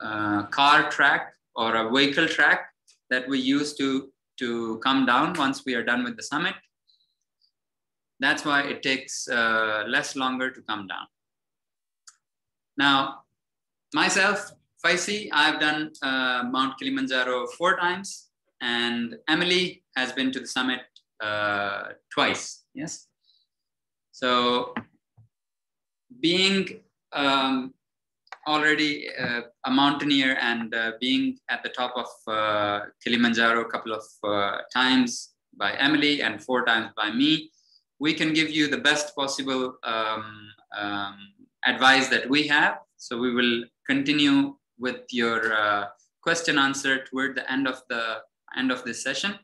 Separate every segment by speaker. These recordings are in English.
Speaker 1: car track or a vehicle track that we use to come down once we are done with the summit. That's why it takes less longer to come down. Now, myself, Faisi, I've done Mount Kilimanjaro 4 times, and Emily has been to the summit twice. Yes. So, being already a mountaineer and being at the top of Kilimanjaro a couple of times by Emily and 4 times by me, we can give you the best possible advice that we have. So we will continue with your question answer toward the end of this session.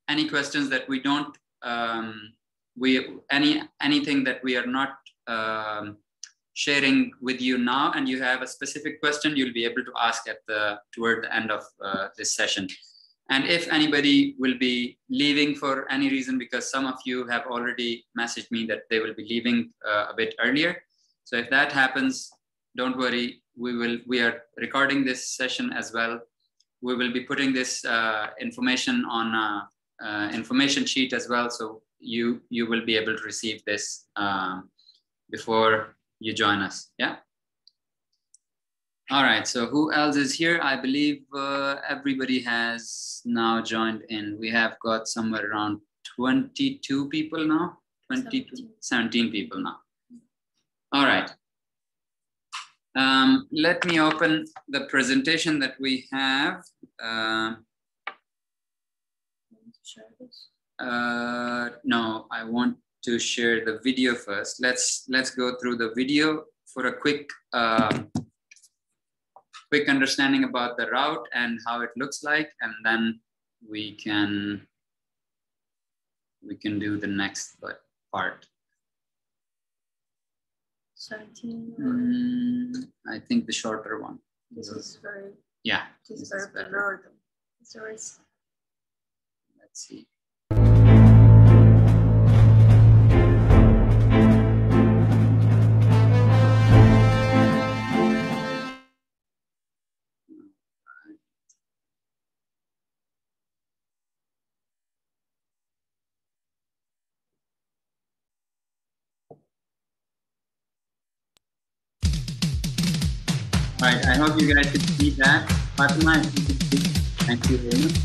Speaker 1: Any questions that we don't, anything that we are not sharing with you now, and you have a specific question, you'll be able to ask toward the end of this session. And if anybody will be leaving for any reason, because some of you have already messaged me that they will be leaving a bit earlier. So if that happens, don't worry, we are recording this session as well. We will be putting this information on information sheet as well. So you will be able to receive this before you join us. Yeah. All right. So who else is here? I believe everybody has now joined in. We have got somewhere around 22 people now. 17 people now. All right. Let me open the presentation that we have. No, I want to share the video first. Let's go through the video for a quick understanding about the route and how it looks like, and then we can do the next part.
Speaker 2: 17.
Speaker 1: I think the shorter one.
Speaker 2: This is very.
Speaker 1: Yeah.
Speaker 2: This is very better. Let's
Speaker 1: see. All right, I hope you guys can see that. Fatima, if you can see. Thank you very much.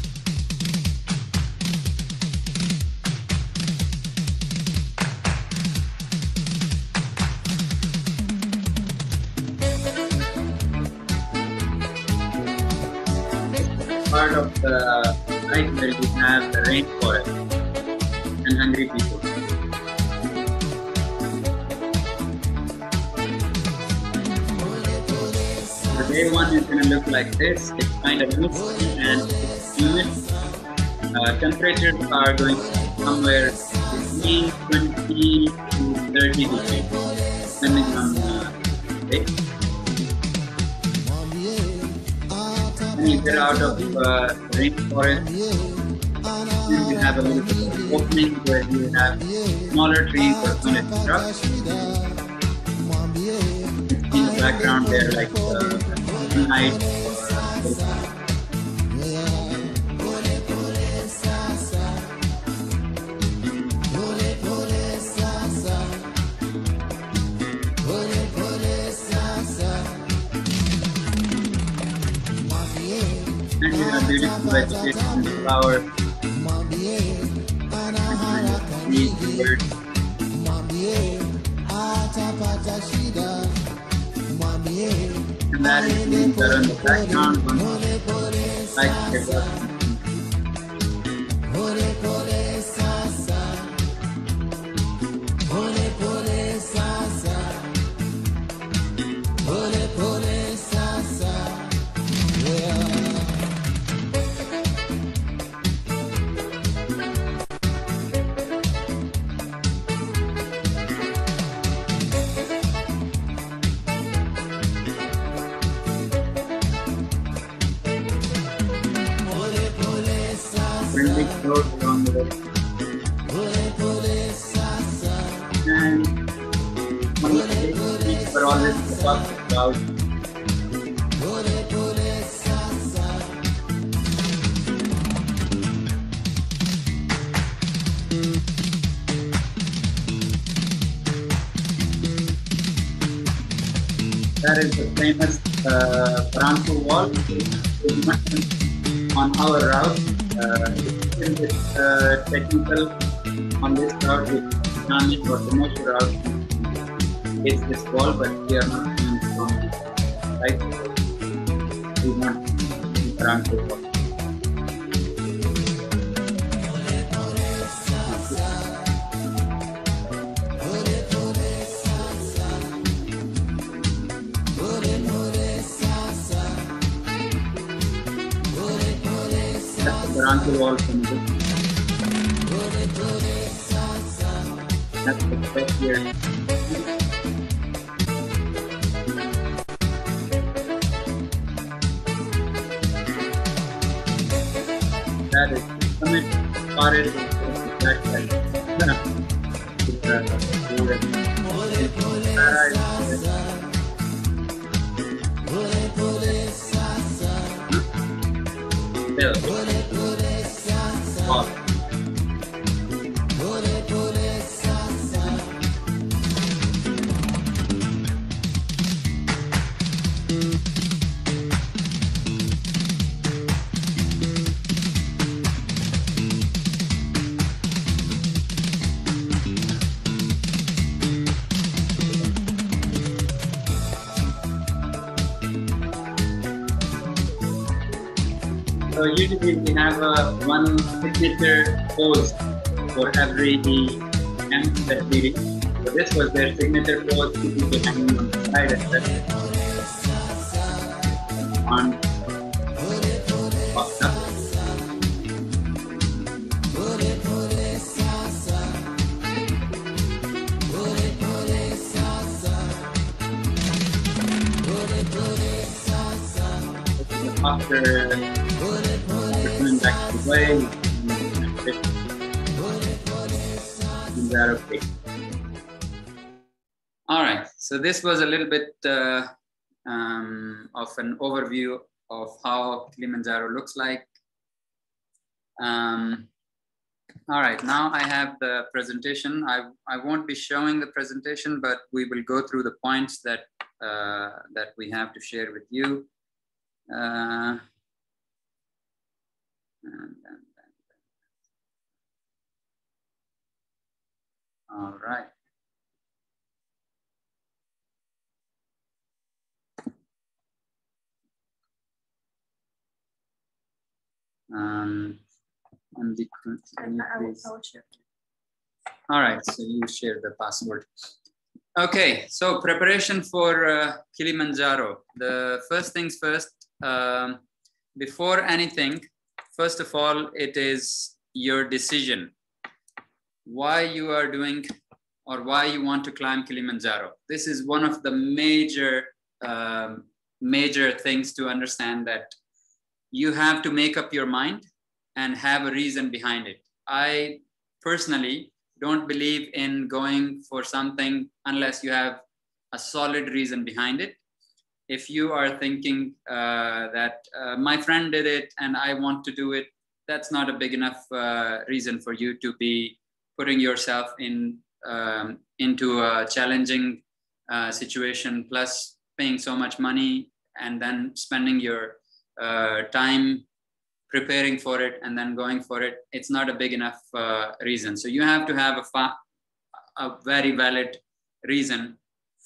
Speaker 1: Part of the right where we have the rainforest and hungry people. Day one is going to look like this. It's kind of misty and it's humid. Temperatures are going somewhere between 20 to 30 degrees, depending on the day. When you get out of rainforest, you have a little bit of opening where you have smaller trees or solid shrubs. In the background, they're like night. And you have beautiful vegetation and flowers. Birds. And that is being done in the background. Like along the way. And one of the big things for all this is about the clouds. that is the famous Paranku wall. On our route. It's a little bit technical on this route, which economic or commercial route is this wall, but we are not going from the right. We want to run to the wall. That's the Paranku wall from this. That's the step here. That is the summit spotted in that side. Wow. So usually we have one signature pose for every camp that we reach. So this was their signature pose. People hanging on the side, etc. On popped up. After coming back to the way, Kilimanjaro Peak. All right, so this was a little bit of an overview of how Kilimanjaro looks like. All right, now I have the presentation. I won't be showing the presentation, but we will go through the points that that we have to share with you. All right. And all right, so you share the password. Okay, so preparation for Kilimanjaro. The first things first, before anything, first of all, it is your decision why you are doing or why you want to climb Kilimanjaro. This is one of the major things to understand, that you have to make up your mind and have a reason behind it. I personally don't believe in going for something unless you have a solid reason behind it. If you are thinking that my friend did it and I want to do it, that's not a big enough reason for you to be putting yourself into a challenging situation, plus paying so much money and then spending your time preparing for it and then going for it. It's not a big enough reason. So you have to have a very valid reason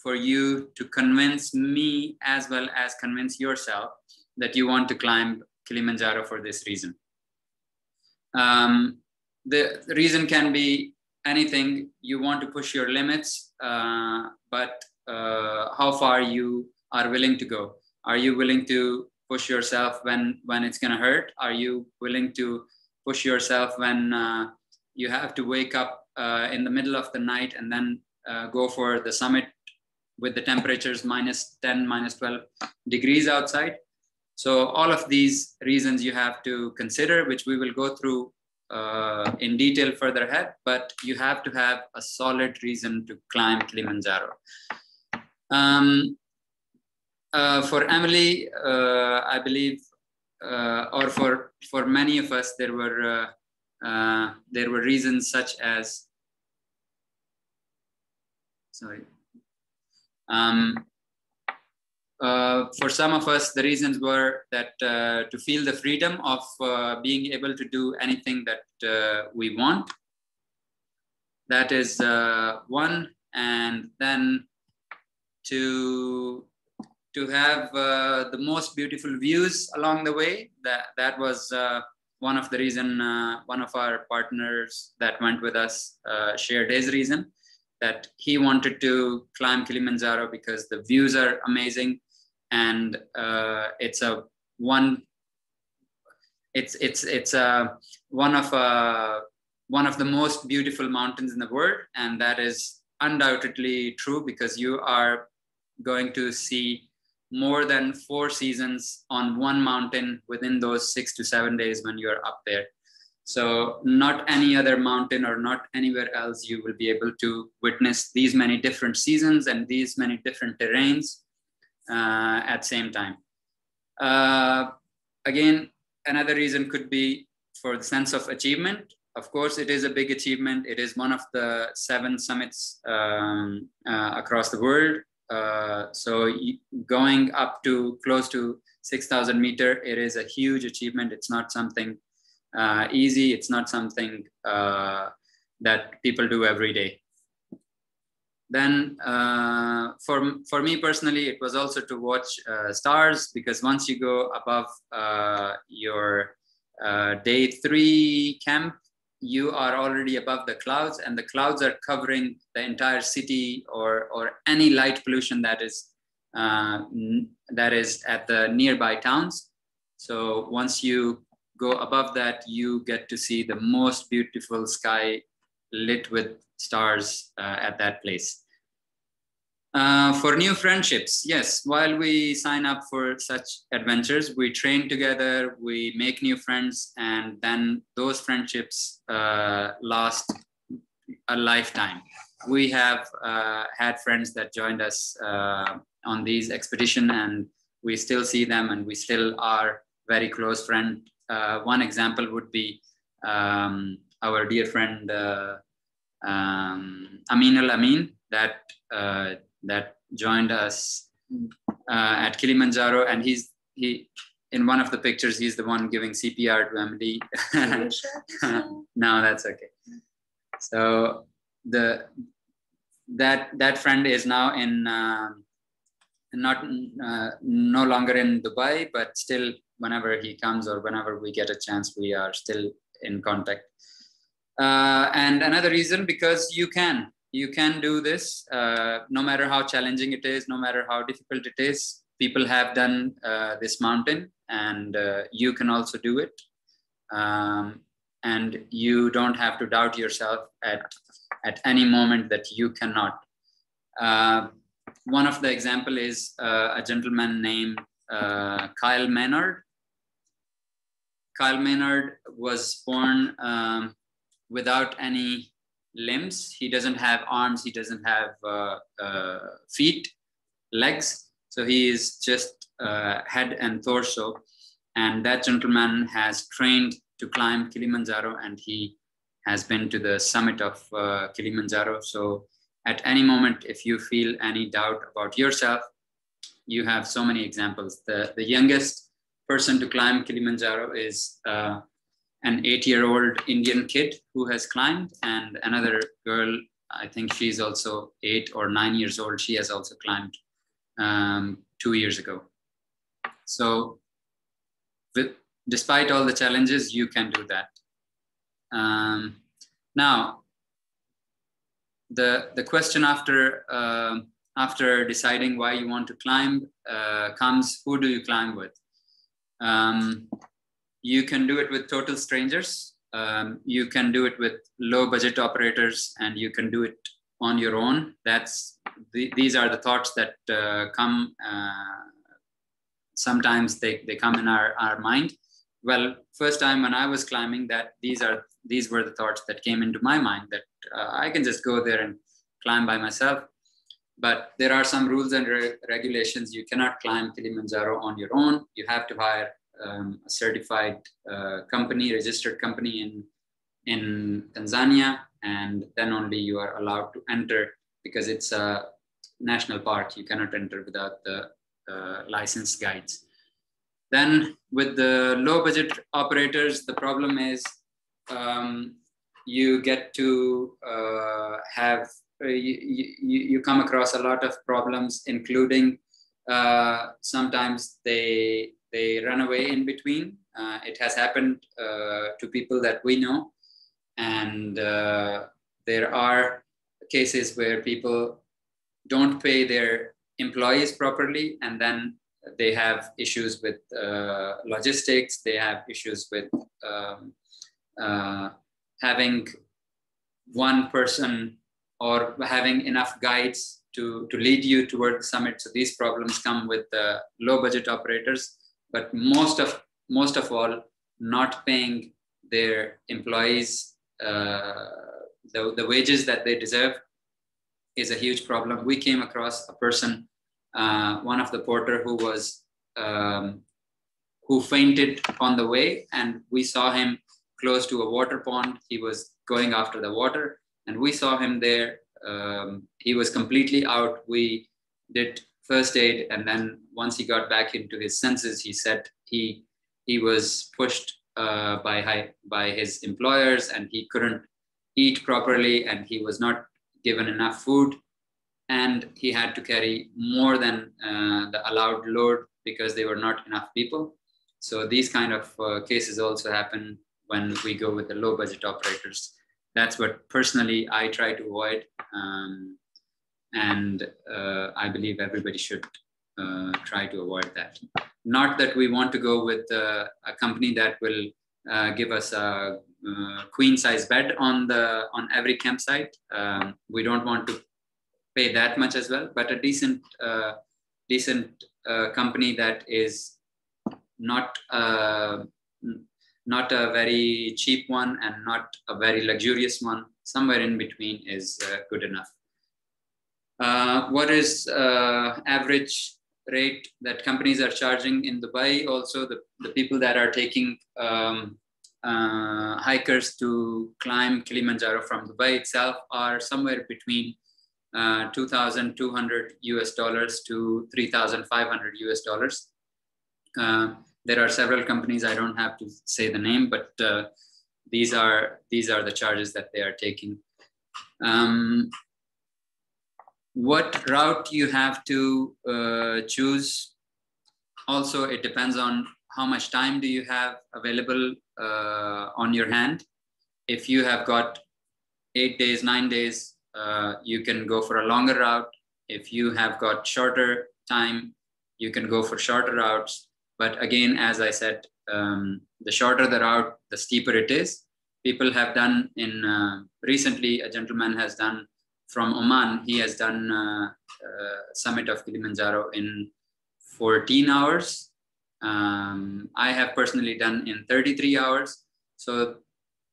Speaker 1: for you to convince me as well as convince yourself that you want to climb Kilimanjaro for this reason. The reason can be anything. You want to push your limits, but how far you are willing to go. Are you willing to push yourself when it's going to hurt? Are you willing to push yourself when you have to wake up in the middle of the night and then go for the summit with the temperatures -10, -12 degrees outside? So all of these reasons you have to consider, which we will go through in detail further ahead, but you have to have a solid reason to climb Kilimanjaro. For Emily, I believe, or for many of us, there were reasons such as, sorry, For some of us, the reasons were that to feel the freedom of being able to do anything that we want. That is one. And then to have the most beautiful views along the way. That was one of the reason. One of our partners that went with us shared his reason that he wanted to climb Kilimanjaro because the views are amazing, and it's one of the most beautiful mountains in the world, and that is undoubtedly true because you are going to see more than 4 seasons on one mountain within those 6 to 7 days when you're up there. So not any other mountain or not anywhere else you will be able to witness these many different seasons and these many different terrains at same time. Again, another reason could be for the sense of achievement. Of course, it is a big achievement. It is one of the 7 summits across the world. So going up to close to 6,000 meters, it is a huge achievement. It's not something easy. It's not something that people do every day. Then for me personally, it was also to watch stars, because once you go above your day 3 camp, you are already above the clouds, and the clouds are covering the entire city or any light pollution that is at the nearby towns. So once you go above that, you get to see the most beautiful sky lit with stars at that place. For new friendships, yes, while we sign up for such adventures, we train together, we make new friends, and then those friendships last a lifetime. We have had friends that joined us on these expeditions, and we still see them, and we still are very close friends. One example would be our dear friend Amin Al-Amin that joined us at Kilimanjaro, and he in one of the pictures, he's the one giving CPR to Emily. No, that's okay. So that friend is now in no longer in Dubai, but still whenever he comes or whenever we get a chance, we are still in contact. And another reason, because you can do this no matter how challenging it is, no matter how difficult it is. People have done this mountain, and you can also do it. And you don't have to doubt yourself at any moment that you cannot. One of the example is a gentleman named Kyle Maynard. Kyle Maynard was born without any limbs. He doesn't have arms, he doesn't have feet, legs. So he is just head and torso. And that gentleman has trained to climb Kilimanjaro, and he has been to the summit of Kilimanjaro. So at any moment, if you feel any doubt about yourself, you have so many examples. The youngest person to climb Kilimanjaro is an 8-year-old Indian kid who has climbed, and another girl, I think she's also 8 or 9 years old. She has also climbed 2 years ago. So despite all the challenges, you can do that. Now, the question after deciding why you want to climb comes, who do you climb with? You can do it with total strangers. You can do it with low budget operators, and you can do it on your own. These are the thoughts that come. Sometimes they come in our mind. Well, first time when I was climbing, these were the thoughts that came into my mind, that I can just go there and climb by myself. But there are some rules and regulations. You cannot climb Kilimanjaro on your own. You have to hire a certified company, registered company in Tanzania, and then only you are allowed to enter, because it's a national park. You cannot enter without the licensed guides. Then with the low budget operators, the problem is you get to you come across a lot of problems, including sometimes they run away in between. It has happened to people that we know, and there are cases where people don't pay their employees properly, and then they have issues with logistics. They have issues with having one person or having enough guides to lead you toward the summit. So these problems come with low budget operators, but most of all, not paying their employees the wages that they deserve is a huge problem. We came across a person, one of the porter who fainted on the way, and we saw him close to a water pond. He was going after the water, and we saw him there. He was completely out. We did first aid, and then once he got back into his senses, he said he was pushed by his employers, and he couldn't eat properly, and he was not given enough food, and he had to carry more than the allowed load because there were not enough people. So these kind of cases also happen when we go with the low budget operators. That's what personally I try to avoid, and I believe everybody should try to avoid that. Not that we want to go with a company that will give us a queen size bed on every campsite. We don't want to pay that much as well, but a decent company that is not a very cheap one and not a very luxurious one. Somewhere in between is good enough. What is average rate that companies are charging in Dubai? Also, the people that are taking hikers to climb Kilimanjaro from Dubai itself are somewhere between $2,200 to $3,500. There are several companies, I don't have to say the name, but these are the charges that they are taking. What route you have to choose, also it depends on how much time do you have available on your hand. If you have got 8 days, 9 days, you can go for a longer route. If you have got shorter time, you can go for shorter routes. But again, as I said, the shorter the route, the steeper it is. People have done recently, a gentleman has done from Oman. He has done summit of Kilimanjaro in 14 hours. I have personally done in 33 hours. So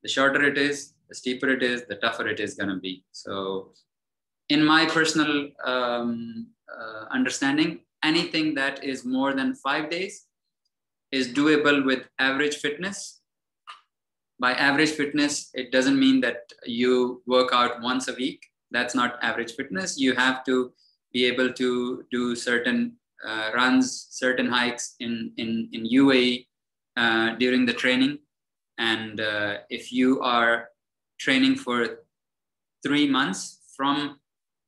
Speaker 1: the shorter it is, the steeper it is, the tougher it is going to be. So in my personal understanding, anything that is more than 5 days is doable with average fitness. By average fitness, it doesn't mean that you work out once a week. That's not average fitness. You have to be able to do certain runs, certain hikes in UAE during the training. And if you are training for 3 months from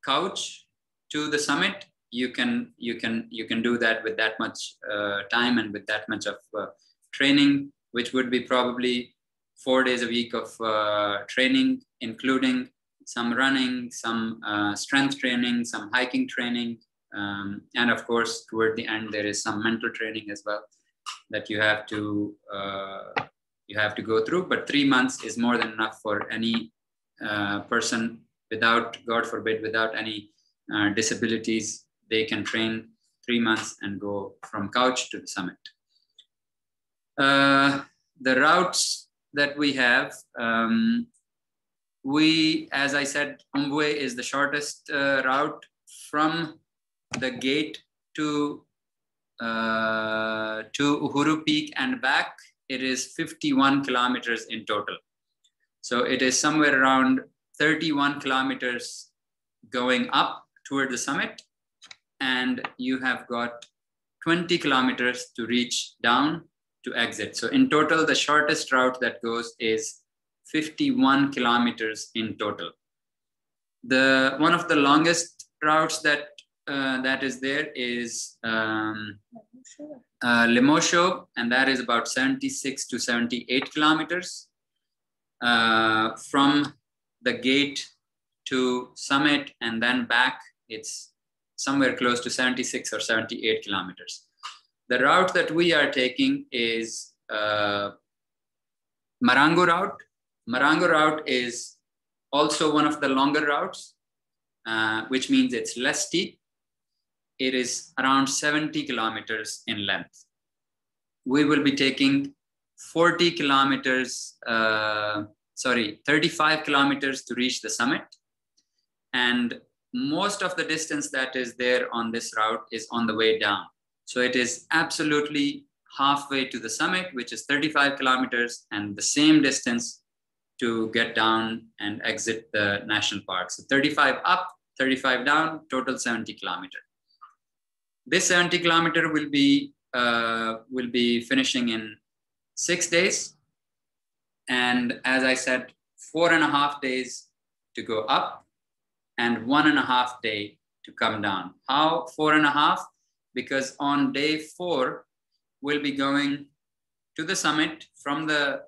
Speaker 1: couch to the summit, you can do that with that much time and with that much of training, which would be probably 4 days a week of training, including some running, some strength training, some hiking training, and of course, toward the end, there is some mental training as well that you have to go through. But 3 months is more than enough for any person without, God forbid, without any disabilities. They can train 3 months and go from couch to the summit. The routes that we have, as I said, Umbwe is the shortest route from the gate to Uhuru Peak and back. It is 51 kilometers in total. So it is somewhere around 31 kilometers going up toward the summit. And you have got 20 kilometers to reach down to exit. So in total, the shortest route that goes is 51 kilometers in total. One of the longest routes that is there is Limosho, and that is about 76 to 78 kilometers. From the gate to summit and then back, it's somewhere close to 76 or 78 kilometers. The route that we are taking is Marango route. Marango route is also one of the longer routes, which means it's less steep. It is around 70 kilometers in length. We will be taking 35 kilometers to reach the summit. And most of the distance that is there on this route is on the way down. So it is absolutely halfway to the summit, which is 35 kilometers, and the same distance to get down and exit the national park. So 35 up, 35 down, total 70 kilometers. This 70 kilometer will be finishing in 6 days. And as I said, 4.5 days to go up and 1.5 day to come down. How 4.5? Because on day 4, we'll be going to the summit from the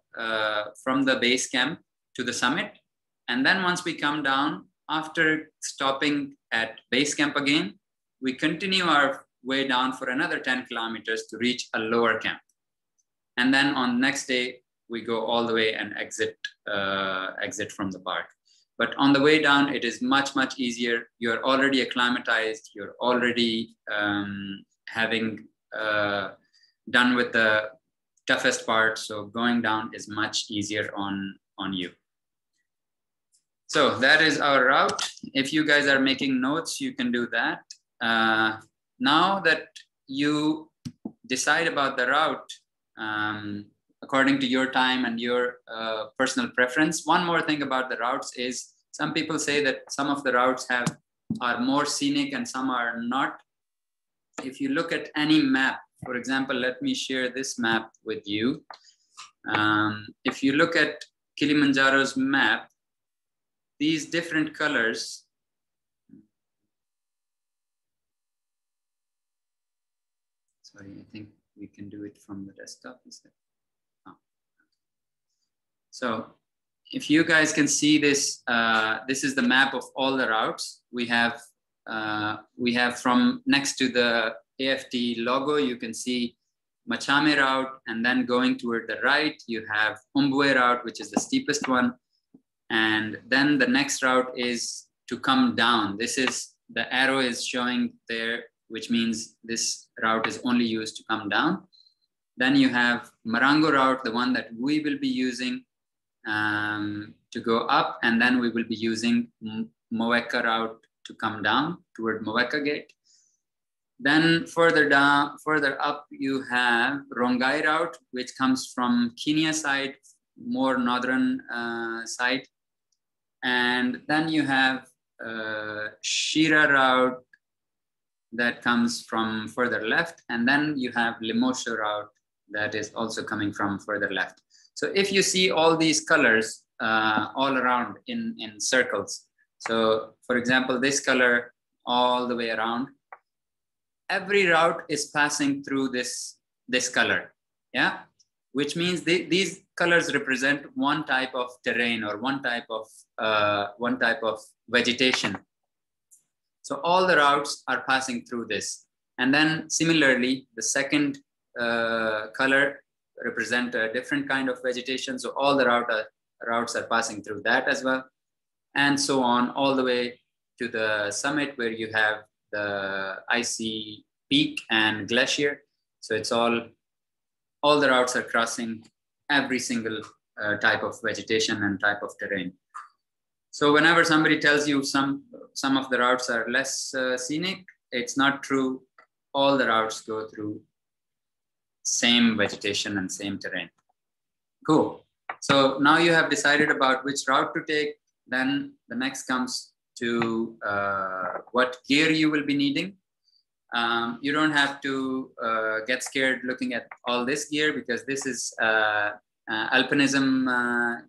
Speaker 1: base camp to the summit. And then once we come down, after stopping at base camp again, we continue our way down for another 10 kilometers to reach a lower camp. And then on next day, we go all the way and exit from the park. But on the way down, it is much, much easier. You're already acclimatized. You're already having done with the toughest part. So going down is much easier on you. So that is our route. If you guys are making notes, you can do that. Now that you decide about the route, according to your time and your personal preference, one more thing about the routes is some people say that some of the routes are more scenic and some are not. If you look at any map, for example, let me share this map with you. If you look at Kilimanjaro's map, these different colors, sorry, I think we can do it from the desktop instead. Oh. So if you guys can see this, this is the map of all the routes. We have from next to the AFT logo, you can see Machame route, and then going toward the right, you have Umbwe route, which is the steepest one. And then the next route is to come down. This is, the arrow is showing there, which means this route is only used to come down. Then you have Marango route, the one that we will be using to go up. And then we will be using Moeka route to come down toward Moeka Gate. Then further up, you have Rongai route, which comes from Kenya side, more northern side. And then you have Shira route that comes from further left. And then you have Limosho route that is also coming from further left. So if you see all these colors all around in circles, so for example, this color all the way around, every route is passing through this color, yeah? Which means these colors represent one type of terrain or one type of vegetation. So all the routes are passing through this. And then similarly, the second color represent a different kind of vegetation. So all the routes are passing through that as well. And so on, all the way to the summit where you have the icy peak and glacier. So it's all the routes are crossing every single type of vegetation and type of terrain. So whenever somebody tells you some of the routes are less scenic, it's not true. All the routes go through same vegetation and same terrain. Cool. So now you have decided about which route to take. Then the next comes to what gear you will be needing. You don't have to get scared looking at all this gear, because this is alpinism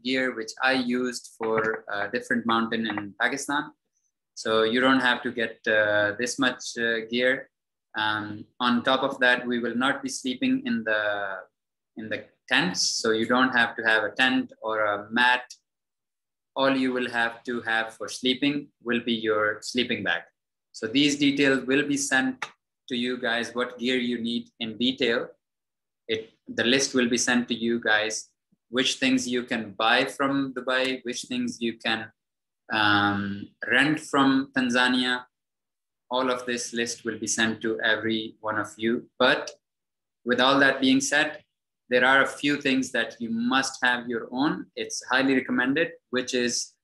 Speaker 1: gear, which I used for a different mountain in Pakistan. So you don't have to get this much gear. On top of that, we will not be sleeping in the tents. So you don't have to have a tent or a mat. All you will have to have for sleeping will be your sleeping bag. So these details will be sent to you guys, what gear you need in detail. The list will be sent to you guys, which things you can buy from Dubai, which things you can rent from Tanzania. All of this list will be sent to every one of you. But with all that being said, there are a few things that you must have your own. It's highly recommended, which is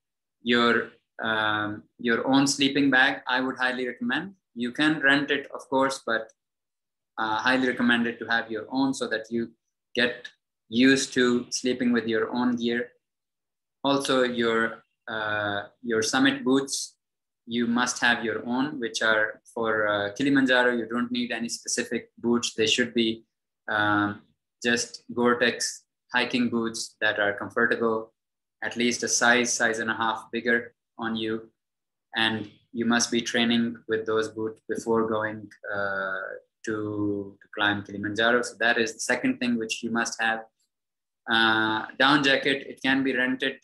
Speaker 1: your own sleeping bag. I would highly recommend. You can rent it, of course, but highly recommended to have your own, so that you get used to sleeping with your own gear. Also, your summit boots, you must have your own, which are for Kilimanjaro. You don't need any specific boots. They should be just Gore-Tex hiking boots that are comfortable, at least a size and a half bigger on you. And you must be training with those boots before going to climb Kilimanjaro. So that is the second thing which you must have. Down jacket, it can be rented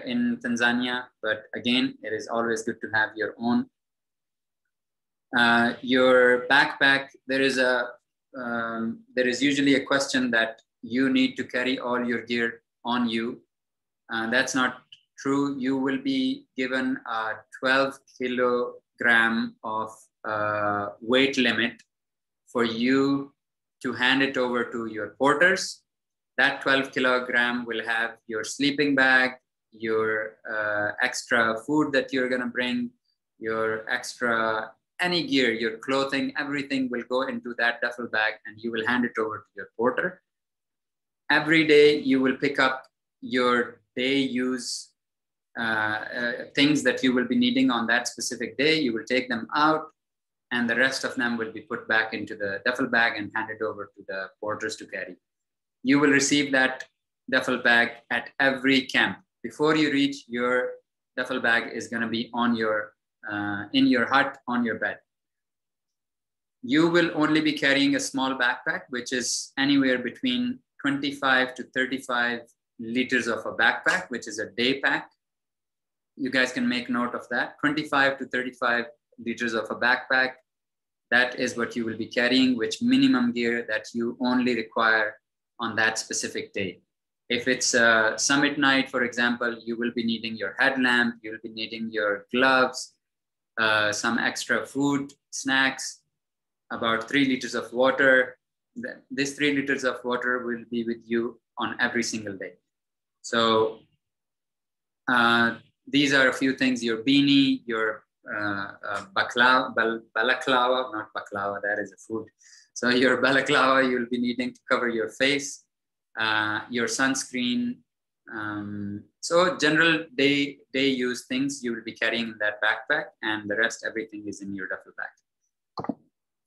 Speaker 1: in Tanzania, but again, it is always good to have your own. Your backpack, there is usually a question that you need to carry all your gear on you. That's not true. You will be given a 12 kilogram of weight limit for you to hand it over to your porters. That 12 kilogram will have your sleeping bag, your extra food that you're gonna bring, your extra, any gear, your clothing, everything will go into that duffel bag, and you will hand it over to your porter. Every day you will pick up your day use things that you will be needing on that specific day. You will take them out, and the rest of them will be put back into the duffel bag and handed over to the porters to carry. You will receive that duffel bag at every camp. Before you reach, your duffel bag is going to be on your in your hut, on your bed. You will only be carrying a small backpack, which is anywhere between 25 to 35 liters of a backpack, which is a day pack. You guys can make note of that. 25 to 35 liters of a backpack. That is what you will be carrying, which minimum gear that you only require on that specific day. If it's a summit night, for example, you will be needing your headlamp, you'll be needing your gloves, some extra food, snacks, about 3 liters of water. This 3 liters of water will be with you on every single day. So these are a few things: your beanie, your balaclava, not baklava, that is a food. So your balaclava, you'll be needing to cover your face, your sunscreen. So general day use things you will be carrying in that backpack, and the rest, everything is in your duffel bag.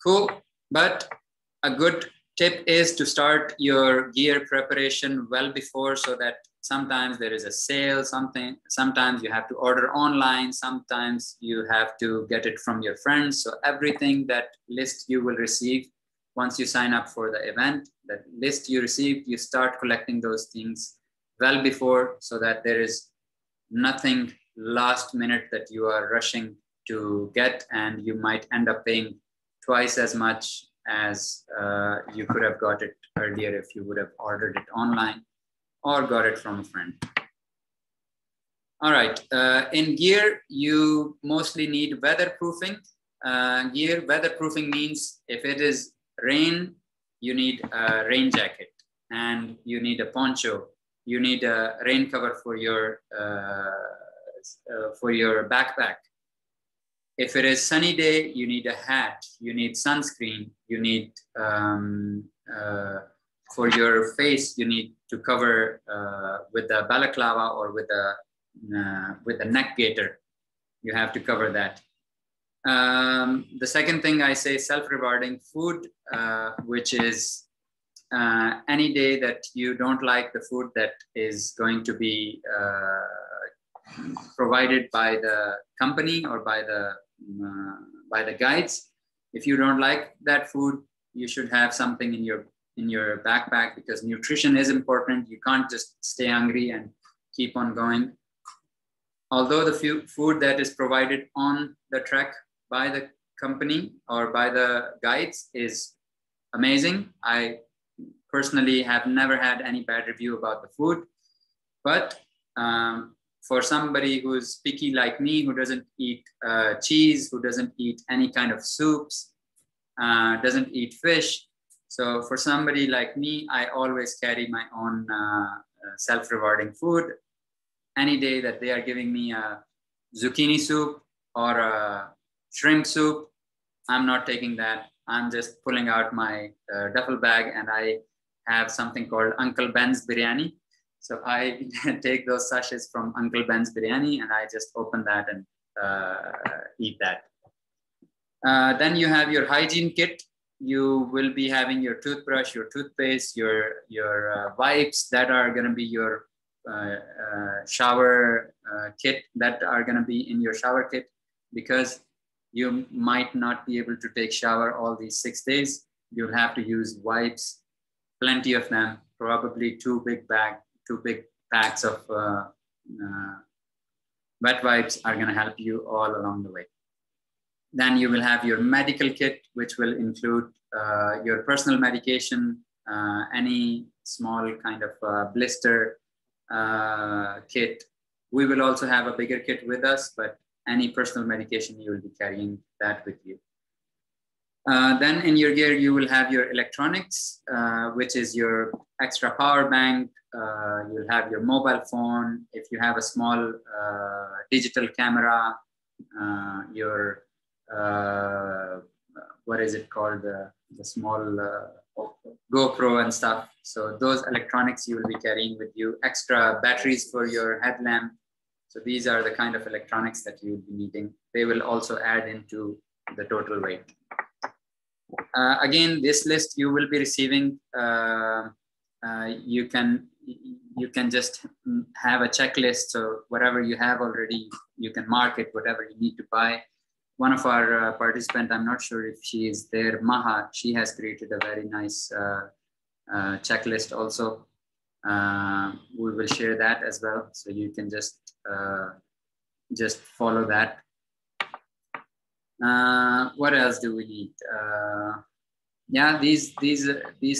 Speaker 1: Cool. But a good tip is to start your gear preparation well before, so that sometimes there is a sale, sometimes you have to order online, sometimes you have to get it from your friends. So everything, that list you will receive once you sign up for the event, that list you received, you start collecting those things well before, so that there is nothing last minute that you are rushing to get, and you might end up paying twice as much as you could have got it earlier if you would have ordered it online or got it from a friend. All right, in gear, you mostly need weatherproofing gear. Weatherproofing means if it is rain, you need a rain jacket, and you need a poncho. You need a rain cover for your backpack. If it is sunny day, you need a hat, you need sunscreen, you need, for your face, you need to cover with the balaclava or with the neck gaiter. You have to cover that. The second thing I say, self-rewarding food, which is any day that you don't like the food that is going to be provided by the company or by the guides. If you don't like that food, you should have something in your backpack, because nutrition is important. You can't just stay hungry and keep on going. Although the food that is provided on the trek by the company or by the guides is amazing, I personally have never had any bad review about the food. But for somebody who's picky like me, who doesn't eat cheese, who doesn't eat any kind of soups, doesn't eat fish, so for somebody like me, I always carry my own self-rewarding food. Any day that they are giving me a zucchini soup or a shrimp soup, I'm not taking that. I'm just pulling out my duffel bag, and I have something called Uncle Ben's biryani. So I take those sachets from Uncle Ben's biryani, and I just open that and eat that. Then you have your hygiene kit. You will be having your toothbrush, your toothpaste, your wipes that are going to be your shower kit, that are going to be in your shower kit, because you might not be able to take shower all these 6 days. You'll have to use wipes, plenty of them, probably two big packs of wet wipes are going to help you all along the way. Then you will have your medical kit, which will include your personal medication, any small kind of blister kit. We will also have a bigger kit with us, but any personal medication, you will be carrying that with you. Then in your gear, you will have your electronics, which is your extra power bank. You'll have your mobile phone. If you have a small digital camera, your, what is it called? The small GoPro and stuff. So those electronics you will be carrying with you. Extra batteries for your headlamp. So these are the kind of electronics that you will be needing. They will also add into the total weight. Again, this list you will be receiving. You can just have a checklist. So whatever you have already, you can mark it, whatever you need to buy. One of our participants, I'm not sure if she is there, Maha, she has created a very nice checklist also. We will share that as well. So you can just follow that. What else do we need? Yeah, these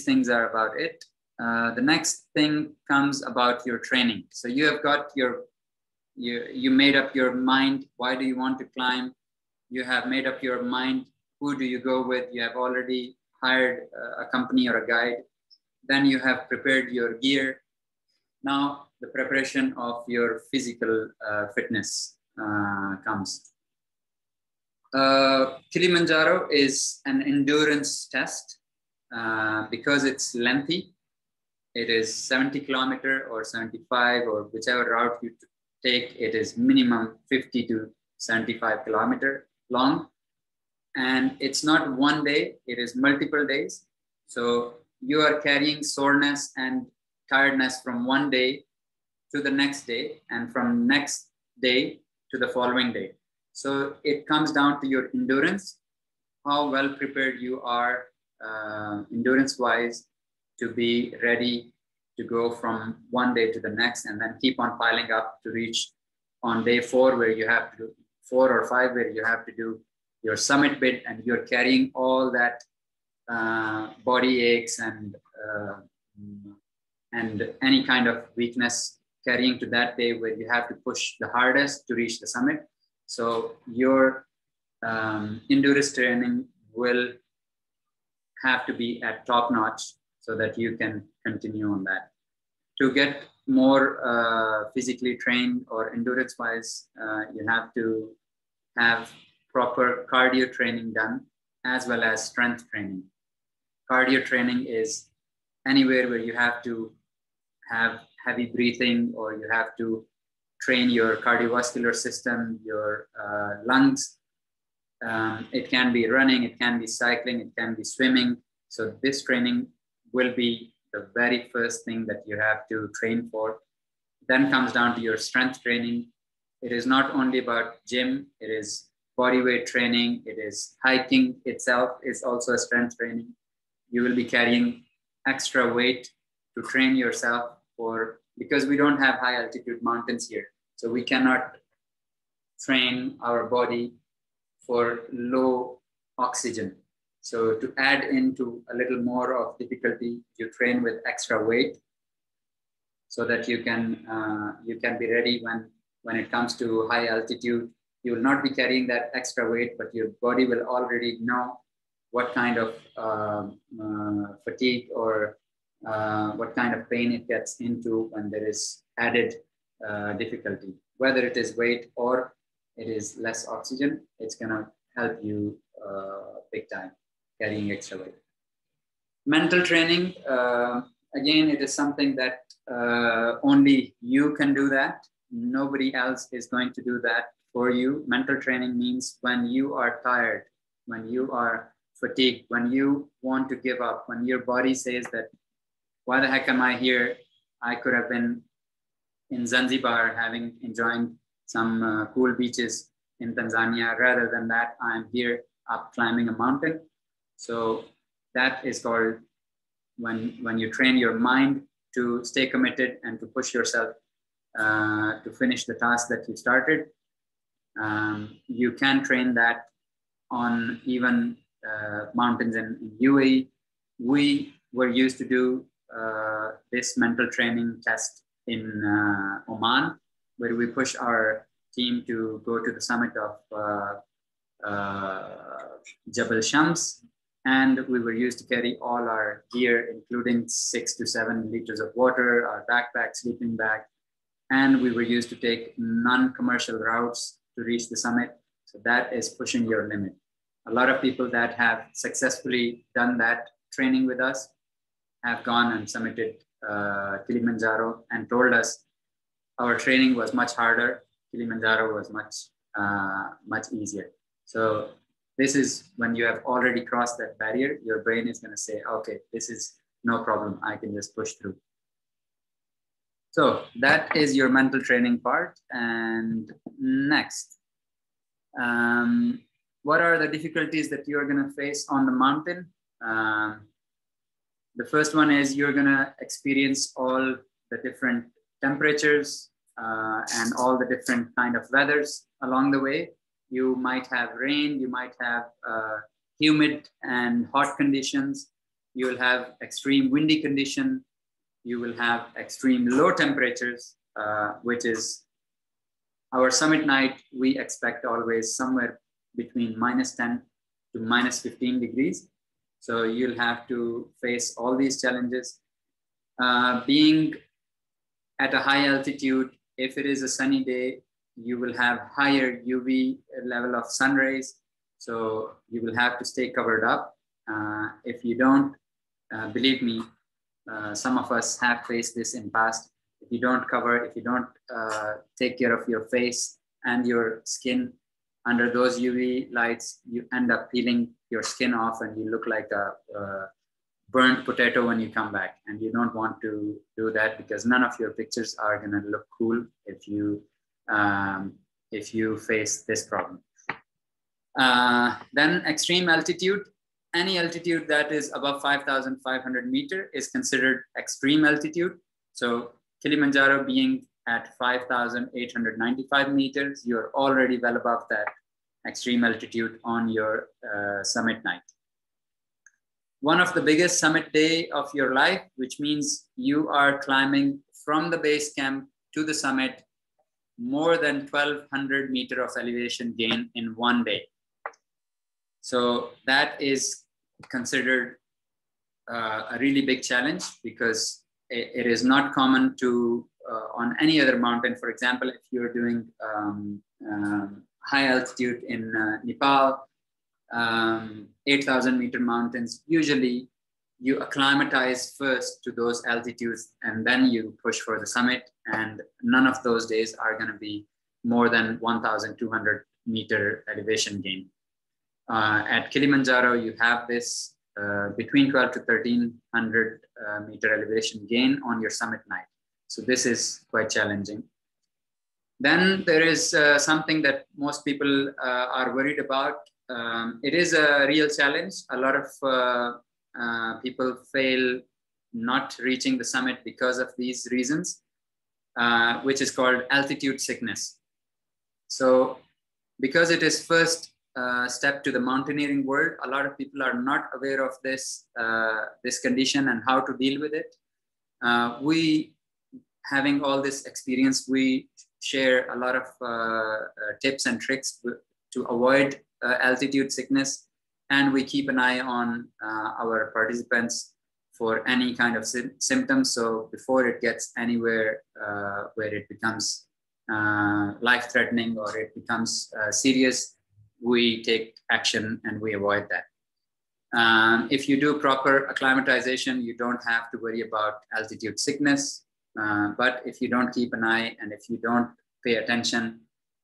Speaker 1: things are about it. The next thing comes about your training. So you have got you made up your mind. Why do you want to climb? You have made up your mind. Who do you go with? You have already hired a company or a guide. Then you have prepared your gear. Now the preparation of your physical fitness comes. Kilimanjaro is an endurance test because it's lengthy. It is 70 kilometer or 75 or whichever route you take. It is minimum 50 to 75 kilometer long, and it's not one day, it is multiple days. So you are carrying soreness and tiredness from one day to the next day, and from next day to the following day. So it comes down to your endurance, how well prepared you are endurance wise to be ready to go from one day to the next, and then keep on piling up to reach on day 4, where you have to do 4 or 5, where you have to do your summit bit, and you're carrying all that body aches and any kind of weakness, carrying to that day where you have to push the hardest to reach the summit. So your endurance training will have to be at top notch so that you can continue on that. To get more physically trained or endurance wise, you have to have proper cardio training done, as well as strength training. Cardio training is anywhere where you have to have heavy breathing, or you have to train your cardiovascular system, your lungs. It can be running, it can be cycling, it can be swimming. So this training will be the very first thing that you have to train for. Then comes down to your strength training. It is not only about gym, it is body weight training, it is hiking itself is also a strength training. You will be carrying extra weight to train yourself for, because we don't have high altitude mountains here. So we cannot train our body for low oxygen. So to add into a little more of difficulty, you train with extra weight so that you can be ready when it comes to high altitude. You will not be carrying that extra weight, but your body will already know what kind of fatigue or what kind of pain it gets into when there is added difficulty. Whether it is weight or it is less oxygen, it's gonna help you big time carrying extra weight. Mental training, again, it is something that only you can do that. Nobody else is going to do that for you. Mental training means when you are tired, when you are fatigued, when you want to give up, when your body says that, why the heck am I here? I could have been in Zanzibar enjoying some cool beaches in Tanzania. Rather than that, I'm here up climbing a mountain. So that is called when you train your mind to stay committed and to push yourself to finish the task that you started. You can train that on even mountains in UAE. We were used to do this mental training test in Oman, where we push our team to go to the summit of Jabal Shams. And we were used to carry all our gear, including 6 to 7 liters of water, our backpack, sleeping bag. And we were used to take non-commercial routes to reach the summit. So that is pushing your limit. A lot of people that have successfully done that training with us have gone and summited Kilimanjaro and told us our training was much harder. Kilimanjaro was much easier. So this is when you have already crossed that barrier, your brain is going to say, okay, this is no problem. I can just push through. So that is your mental training part. And next, what are the difficulties that you're going to face on the mountain? The first one is you're going to experience all the different temperatures and all the different kind of weathers along the way. You might have rain, you might have humid and hot conditions. You will have extreme windy condition. You will have extreme low temperatures, which is our summit night. We expect always somewhere between -10 to -15 degrees. So you'll have to face all these challenges. Being at a high altitude, if it is a sunny day, you will have higher UV level of sun rays. So you will have to stay covered up. If you don't, believe me, some of us have faced this in past. If you don't cover, if you don't take care of your face and your skin under those UV lights, you end up peeling your skin off and you look like a burnt potato when you come back. And you don't want to do that because none of your pictures are gonna look cool if you face this problem. Then extreme altitude. Any altitude that is above 5,500 meters is considered extreme altitude. So Kilimanjaro being at 5,895 meters, you're already well above that extreme altitude on your summit night. One of the biggest summit day of your life, which means you are climbing from the base camp to the summit, more than 1,200 meters of elevation gain in one day. So that is considered a really big challenge because it is not common to on any other mountain. For example, if you're doing high altitude in Nepal, 8,000 meter mountains, usually you acclimatize first to those altitudes and then you push for the summit. And none of those days are going to be more than 1,200 meter elevation gain. At Kilimanjaro, you have this between 12 to 1300 meter elevation gain on your summit night. So this is quite challenging. Then there is something that most people are worried about. It is a real challenge. A lot of people fail not reaching the summit because of these reasons, which is called altitude sickness. So because it is first step to the mountaineering world, a lot of people are not aware of this, this condition and how to deal with it. We, having all this experience, we share a lot of tips and tricks to avoid altitude sickness. And we keep an eye on our participants for any kind of symptoms. So before it gets anywhere where it becomes life-threatening or it becomes serious, we take action and we avoid that. If you do proper acclimatization, you don't have to worry about altitude sickness. But if you don't keep an eye and if you don't pay attention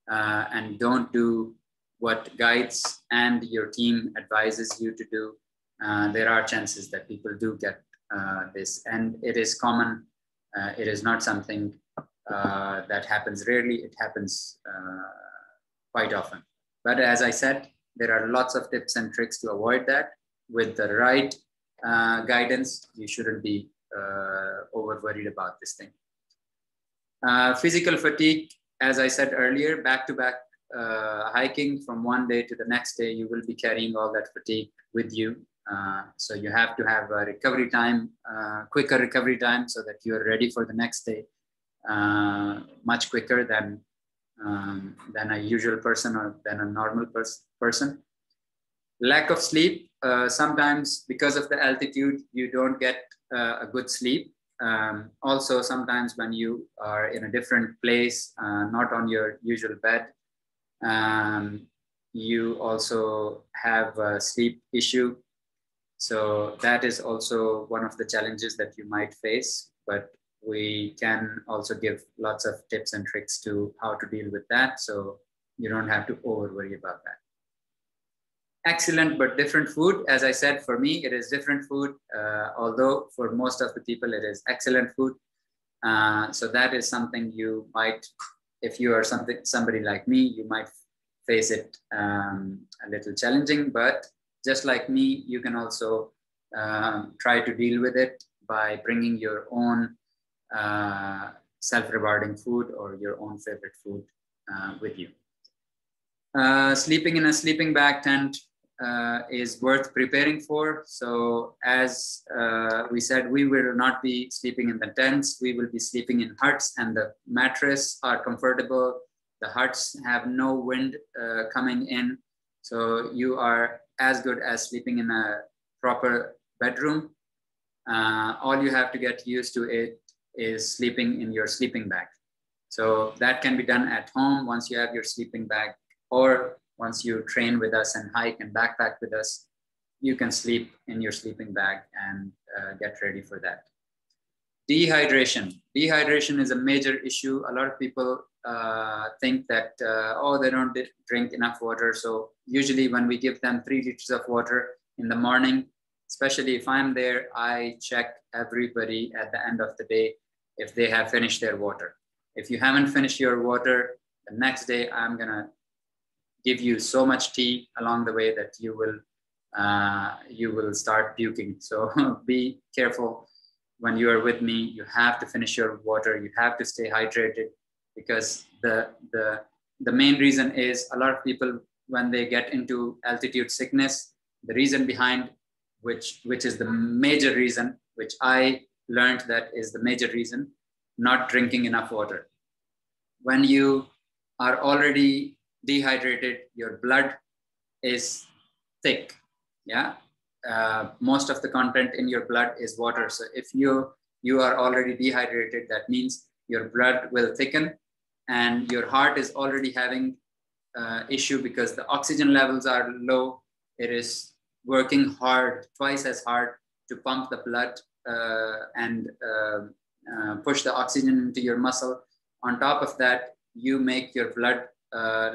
Speaker 1: and don't do what guides and your team advises you to do, there are chances that people do get this. And it is common. It is not something that happens rarely. It happens quite often. But as I said, there are lots of tips and tricks to avoid that. With the right guidance, you shouldn't be over worried about this thing. Physical fatigue, as I said earlier, back-to-back hiking from one day to the next day, you will be carrying all that fatigue with you. So you have to have a recovery time, quicker recovery time, so that you're ready for the next day much quicker than a usual person or than a normal person. Lack of sleep, sometimes because of the altitude, you don't get a good sleep. Also, sometimes when you are in a different place, not on your usual bed, you also have a sleep issue. So that is also one of the challenges that you might face, but we can also give lots of tips and tricks to how to deal with that. So you don't have to over worry about that. Excellent but different food. As I said, for me, it is different food, although for most of the people, it is excellent food. So that is something you might, if you are somebody like me, you might face it a little challenging, but just like me, you can also try to deal with it by bringing your own self-rewarding food or your own favorite food with you. Sleeping in a sleeping bag tent is worth preparing for. So as we said, we will not be sleeping in the tents. We will be sleeping in huts, and the mattress are comfortable. The huts have no wind coming in. So you are as good as sleeping in a proper bedroom. All you have to get used to it is sleeping in your sleeping bag. So that can be done at home once you have your sleeping bag, or once you train with us and hike and backpack with us, you can sleep in your sleeping bag and get ready for that. Dehydration. Dehydration is a major issue. A lot of people think that, oh, they don't drink enough water. So usually when we give them 3 liters of water in the morning, especially if I'm there, I check everybody at the end of the day if they have finished their water. If you haven't finished your water, the next day I'm gonna give you so much tea along the way that you will start puking. So be careful when you are with me. You have to finish your water. You have to stay hydrated, because the main reason is a lot of people, when they get into altitude sickness, the reason behind which is the major reason, which I learned that is the major reason, not drinking enough water. When you are already dehydrated, your blood is thick. Yeah, most of the content in your blood is water. So if you are already dehydrated, that means your blood will thicken, and your heart is already having issue because the oxygen levels are low. It is working hard, twice as hard, to pump the blood and push the oxygen into your muscle. On top of that, you make your blood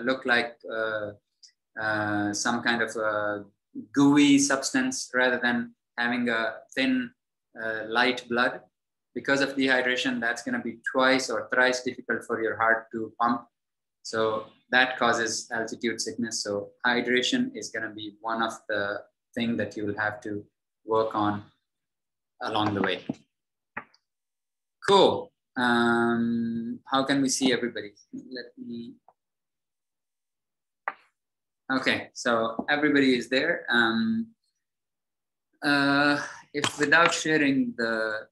Speaker 1: look like some kind of a gooey substance rather than having a thin, light blood. Because of dehydration, that's going to be twice or thrice difficult for your heart to pump. So that causes altitude sickness. So hydration is going to be one of the things that you will have to work on along the way. Cool. How can we see everybody? Let me. Okay, so everybody is there. If without sharing the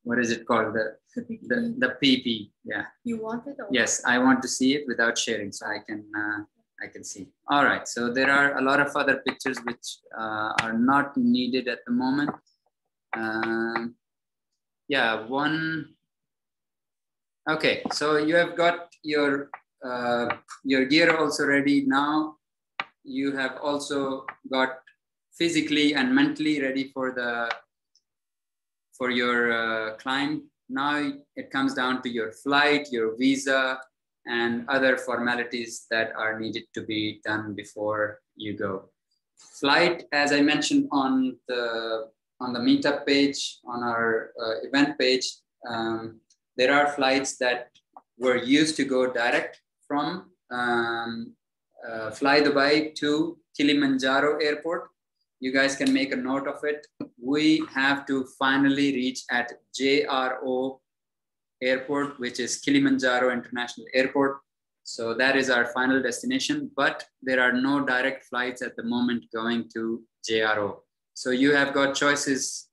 Speaker 1: what is it called? The PP. Yeah.
Speaker 2: You want it? Or
Speaker 1: yes, I want to see it without sharing, so I can see. All right. So there are a lot of other pictures which are not needed at the moment. Yeah, one. Okay, so you have got your gear also ready now. You have also got physically and mentally ready for your climb. Now it comes down to your flight, your visa, and other formalities that are needed to be done before you go. Flight, as I mentioned on the meetup page, on our event page, there are flights that were used to go direct from Fly Dubai to Kilimanjaro airport. You guys can make a note of it. We have to finally reach at JRO airport, which is Kilimanjaro International Airport. So that is our final destination, but there are no direct flights at the moment going to JRO. So you have got choices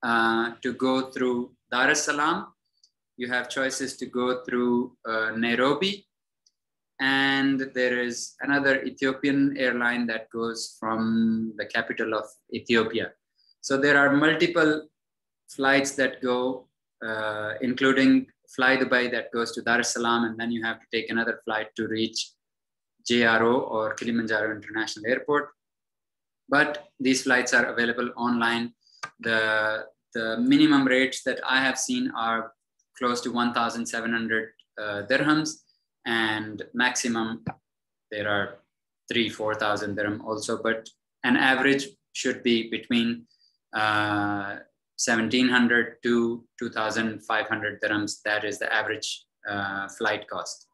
Speaker 1: to go through Dar es Salaam. You have choices to go through Nairobi. And there is another Ethiopian airline that goes from the capital of Ethiopia. So there are multiple flights that go, including Fly Dubai that goes to Dar es Salaam, and then you have to take another flight to reach JRO or Kilimanjaro International Airport. But these flights are available online. The minimum rates that I have seen are close to 1,700 dirhams. And maximum, there are 3,000-4,000 dirham also, but an average should be between 1,700 to 2,500 dirhams. That is the average flight cost.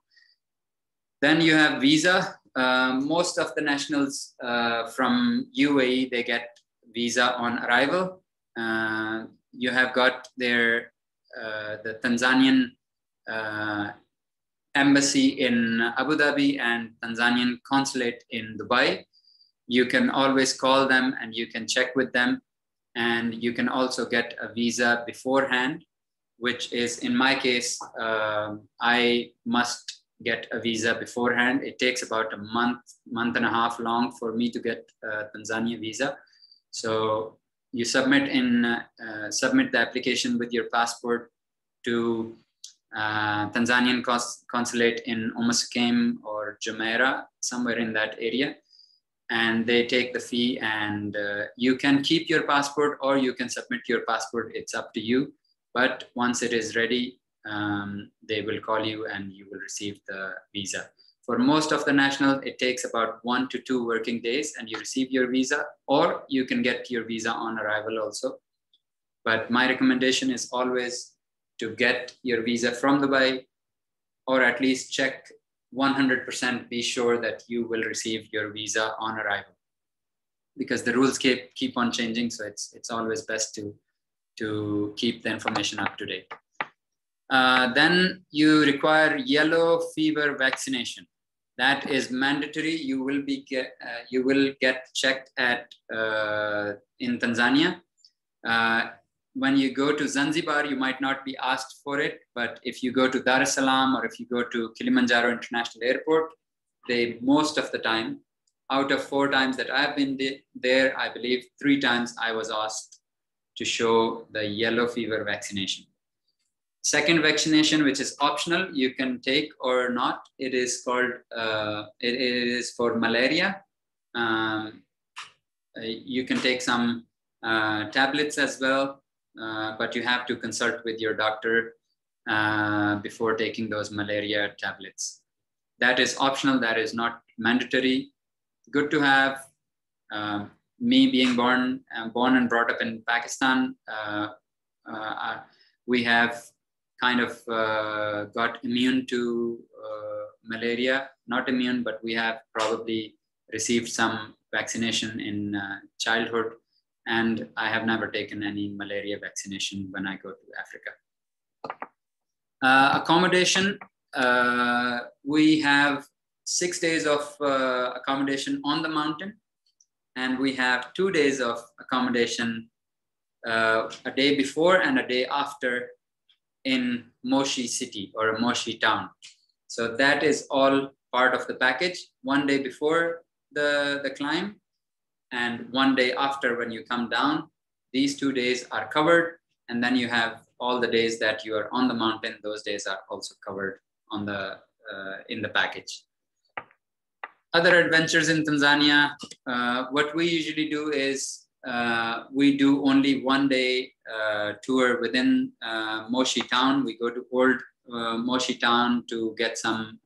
Speaker 1: Then you have visa. Most of the nationals from UAE, they get visa on arrival. You have got their the Tanzanian embassy in Abu Dhabi and Tanzanian consulate in Dubai. You can always call them and you can check with them. And you can also get a visa beforehand, which is in my case, I must get a visa beforehand. It takes about a month and a half long for me to get a Tanzania visa. So you submit the application with your passport to Tanzanian consulate in Umm or Jumeirah, somewhere in that area, and they take the fee. And you can keep your passport or you can submit your passport. It's up to you. But once it is ready, they will call you and you will receive the visa. For most of the nationals, it takes about 1 to 2 working days and you receive your visa, or you can get your visa on arrival also. But my recommendation is always to get your visa from Dubai, or at least check 100%, be sure that you will receive your visa on arrival, because the rules keep on changing. So it's always best to keep the information up to date. Then you require yellow fever vaccination. That is mandatory. You will get checked at in Tanzania. When you go to Zanzibar, you might not be asked for it, but if you go to Dar es Salaam or if you go to Kilimanjaro International Airport, they most of the time, out of 4 times that I've been there, I believe 3 times I was asked to show the yellow fever vaccination. Second vaccination, which is optional, you can take or not. It is called, it is for malaria. You can take some tablets as well. But you have to consult with your doctor before taking those malaria tablets. That is optional, that is not mandatory. Good to have. Me being born and brought up in Pakistan, we have kind of got immune to malaria. Not immune, but we have probably received some vaccination in childhood. And I have never taken any malaria vaccination when I go to Africa. Accommodation, we have 6 days of accommodation on the mountain, and we have 2 days of accommodation a day before and a day after in Moshi city or Moshi town. So that is all part of the package. 1 day before the climb and 1 day after when you come down. These 2 days are covered, and then you have all the days that you are on the mountain. Those days are also covered on the in the package. Other adventures in Tanzania, what we usually do is we do only 1 day tour within Moshi town. We go to old Moshi town to get some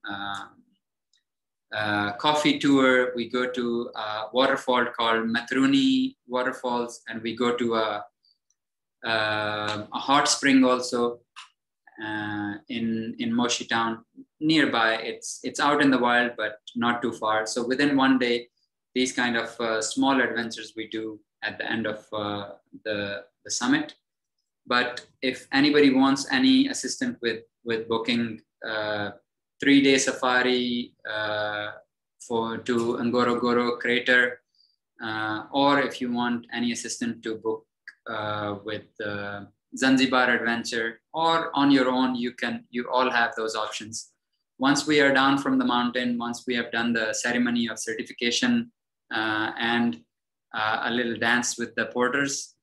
Speaker 1: coffee tour. We go to a waterfall called Matruni Waterfalls, and we go to a hot spring also in Moshi town nearby. It's out in the wild, but not too far. So within 1 day, these kind of small adventures we do at the end of the summit. But if anybody wants any assistance with booking 3-day safari to Ngorongoro crater, or if you want any assistance to book with Zanzibar adventure or on your own, you all have those options. Once we are down from the mountain, once we have done the ceremony of certification and a little dance with the porters,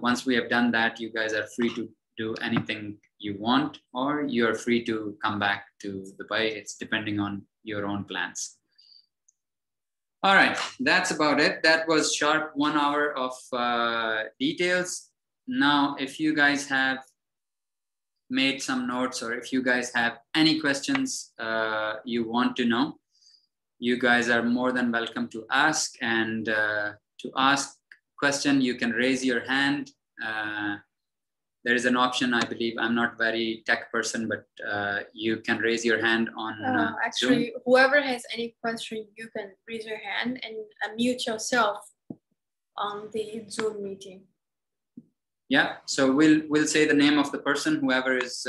Speaker 1: once we have done that, you guys are free to do anything you want, or you're free to come back to Dubai. It's depending on your own plans. All right, that's about it. That was sharp 1 hour of details. Now, if you guys have made some notes, or if you guys have any questions you want to know, you guys are more than welcome to ask. And to ask question, you can raise your hand. There is an option, I believe. I'm not very tech person, but you can raise your hand on
Speaker 2: actually,
Speaker 1: Zoom.
Speaker 2: Whoever has any question, you can raise your hand and unmute yourself on the Zoom meeting.
Speaker 1: Yeah, so we'll say the name of the person, whoever is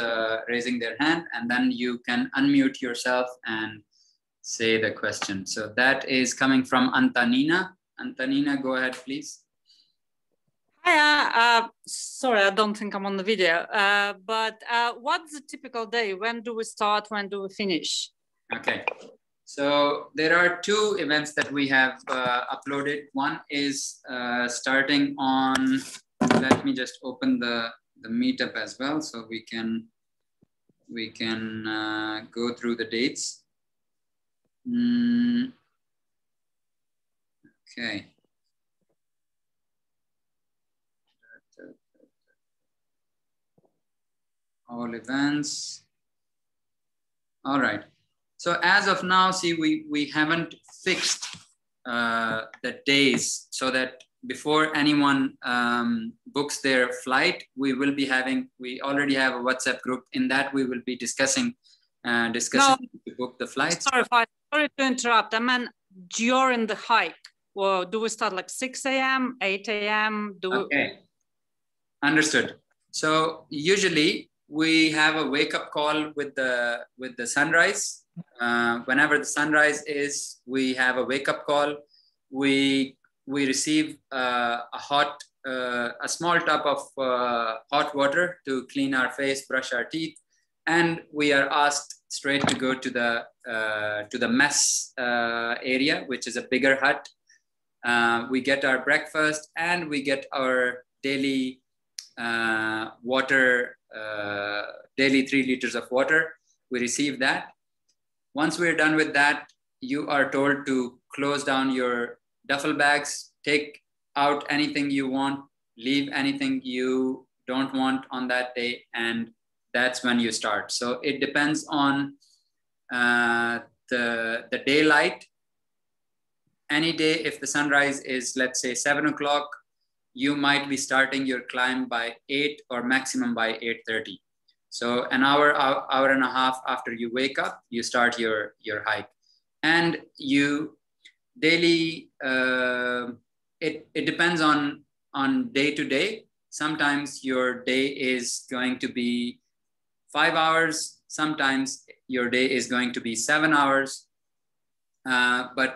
Speaker 1: raising their hand, and then you can unmute yourself and say the question. So that is coming from Antonina. Antonina, go ahead, please.
Speaker 3: Hi, sorry, I don't think I'm on the video, but what's the typical day? When do we start? When do we finish?
Speaker 1: Okay, so there are 2 events that we have uploaded. One is starting on, let me just open the meetup as well, so we can go through the dates. Okay. All events. All right. So as of now, see, we haven't fixed the days, so that before anyone books their flight, we already have a WhatsApp group. In that, we will be discussing to book the flights.
Speaker 3: Sorry to interrupt. I mean, during the hike, well, do we start like 6 a.m., 8 a.m.?
Speaker 1: Okay, understood. So usually we have a wake-up call with the sunrise. Whenever the sunrise is, we have a wake-up call. We receive a small tub of hot water to clean our face, brush our teeth, and we are asked straight to go to the mess area, which is a bigger hut. We get our breakfast and we get our daily water, daily 3 liters of water. We receive that. Once we're done with that, you are told to close down your duffel bags, take out anything you want, leave anything you don't want on that day, and that's when you start. So it depends on the daylight. Any day, if the sunrise is, let's say, 7 o'clock, you might be starting your climb by 8 or maximum by 8:30. So an hour and a half after you wake up, you start your hike. And you daily, it depends on day to day. Sometimes your day is going to be 5 hours. Sometimes your day is going to be 7 hours. But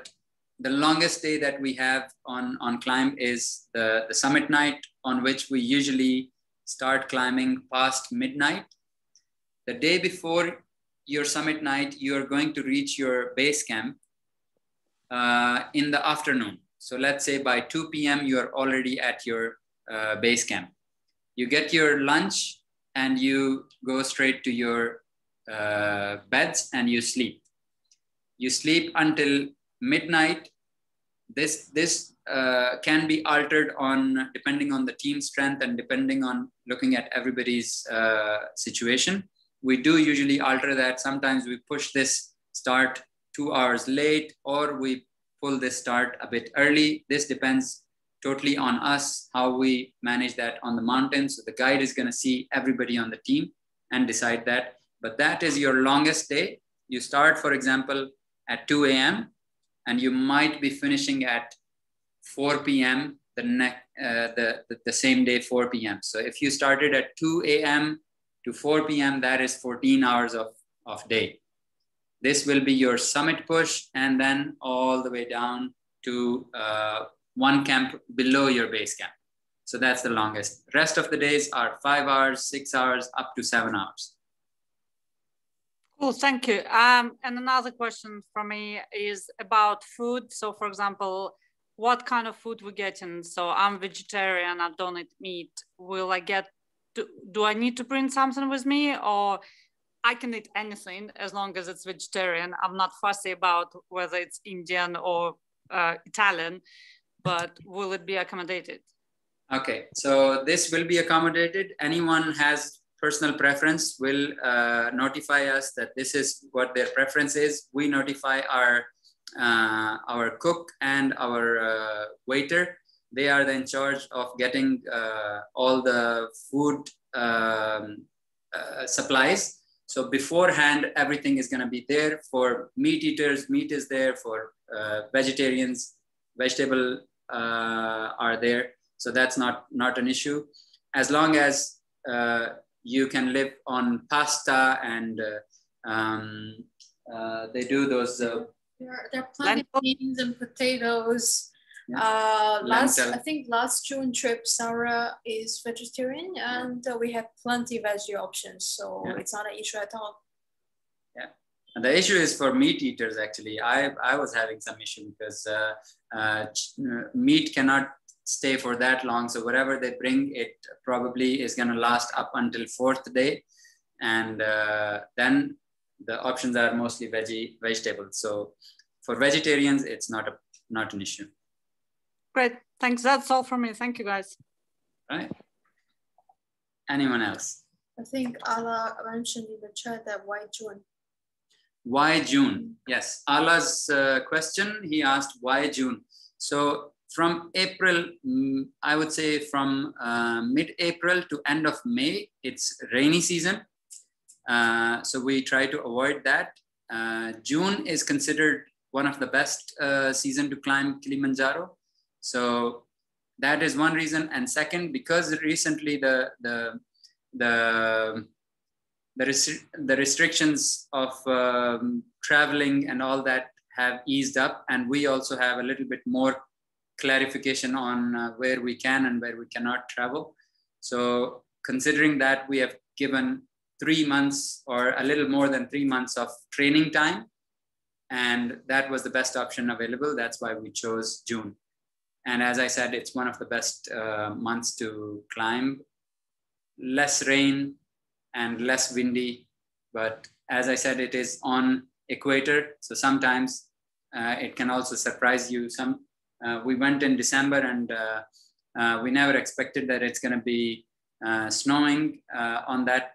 Speaker 1: the longest day that we have on climb is the summit night, on which we usually start climbing past midnight. The day before your summit night, you're going to reach your base camp in the afternoon. So let's say by 2 p.m. you're already at your base camp. You get your lunch and you go straight to your beds and you sleep. You sleep until midnight. This can be altered depending on the team strength and depending on looking at everybody's situation. We do usually alter that. Sometimes we push this start 2 hours late, or we pull this start a bit early. This depends totally on us, how we manage that on the mountain. So the guide is going to see everybody on the team and decide that. But that is your longest day. You start, for example, at 2 a.m. and you might be finishing at 4 p.m. the same day, 4 p.m. So if you started at 2 a.m. to 4 p.m., that is 14 hours of day. This will be your summit push, and then all the way down to one camp below your base camp. So that's the longest. Rest of the days are 5 hours, 6 hours, up to 7 hours.
Speaker 3: Cool, thank you. And another question from me is about food. So for example, what kind of food we're getting? So I'm vegetarian, I don't eat meat. Will I get, do I need to bring something with me, or I can eat anything as long as it's vegetarian? I'm not fussy about whether it's Indian or Italian, but will it be accommodated? Okay, so this will be accommodated. Anyone has personal preference will notify us that this is what their preference is. We notify our cook and our waiter. They are in charge of getting all the food supplies. So beforehand, everything is going to be there. For meat eaters, meat is there. For vegetarians, vegetable are there. So that's not an issue. As long as you can live on pasta and they do those. There
Speaker 2: are plenty of beans and potatoes. Yeah. I think last June trip, Sarah is vegetarian, and we have plenty of veggie options, so yeah, it's not an issue at all.
Speaker 1: Yeah, and the issue is for meat eaters. Actually, I was having some issue because meat cannot stay for that long. So whatever they bring, it probably is going to last up until 4th day, and then the options are mostly vegetables. So for vegetarians, it's not an issue.
Speaker 3: Great, thanks. That's all from me. Thank you, guys.
Speaker 1: Right. Anyone else?
Speaker 2: I think Ala mentioned in the chat that why June?
Speaker 1: Why June? Yes, Ala's question, he asked why June. So from April, I would say from mid-April to end of May, it's rainy season. So we try to avoid that. June is considered one of the best season to climb Kilimanjaro. So that is one reason. And second, because recently the restrictions of traveling and all that have eased up, and we also have a little bit more clarification on where we can and where we cannot travel. So considering that, we have given 3 months or a little more than 3 months of training time, and that was the best option available. That's why we chose June. And as I said, it's one of the best months to climb. Less rain and less windy, but as I said, it is on equator, so sometimes it can also surprise you. We went in December, and we never expected that it's going to be snowing on that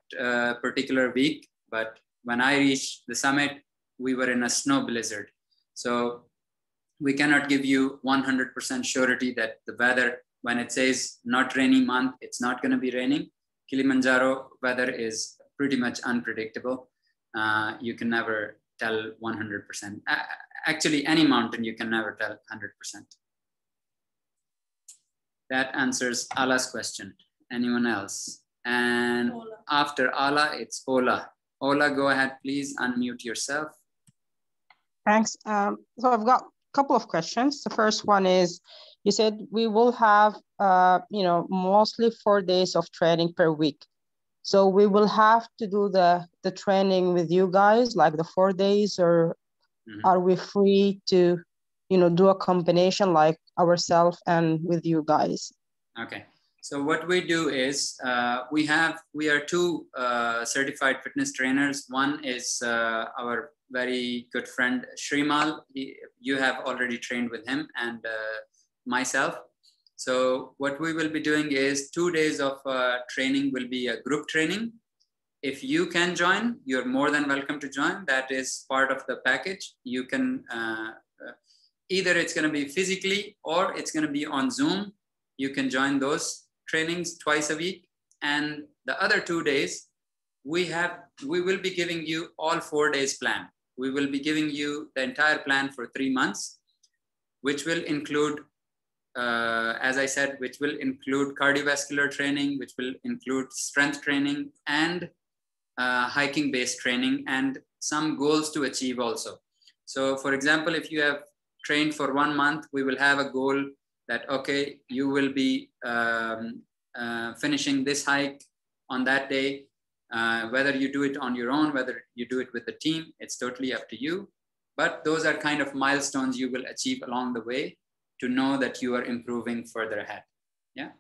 Speaker 1: particular week. But when I reached the summit, we were in a snow blizzard. So we cannot give you 100% surety that the weather, when it says not rainy month, it's not going to be raining. Kilimanjaro weather is pretty much unpredictable. You can never tell 100%. Actually, any mountain, you can never tell 100%. That answers Ala's question. Anyone else? And Ola. After Ala, it's Ola. Ola, go ahead, please unmute yourself.
Speaker 4: Thanks. So I've got a couple of questions. The first one is, you said we will have, mostly 4 days of training per week. So we will have to do the training with you guys, like the 4 days, or are we free to, do a combination like ourselves and with you guys?
Speaker 1: Okay. So what we do is we are two certified fitness trainers. One is our very good friend Shrimal. You have already trained with him, and myself. So what we will be doing is 2 days of training will be a group training. If you can join, you're more than welcome to join. That is part of the package. You can either it's going to be physically or it's going to be on Zoom. You can join those trainings twice a week. And the other 2 days, we will be giving you all 4 days plan. We will be giving you the entire plan for 3 months, which will include, as I said, which will include cardiovascular training, which will include strength training and hiking based training, and some goals to achieve also. So for example, if you have trained for 1 month, we will have a goal that, okay, you will be finishing this hike on that day. Whether you do it on your own, whether you do it with the team, it's totally up to you. But those are kind of milestones you will achieve along the way to know that you are improving further ahead. Yeah.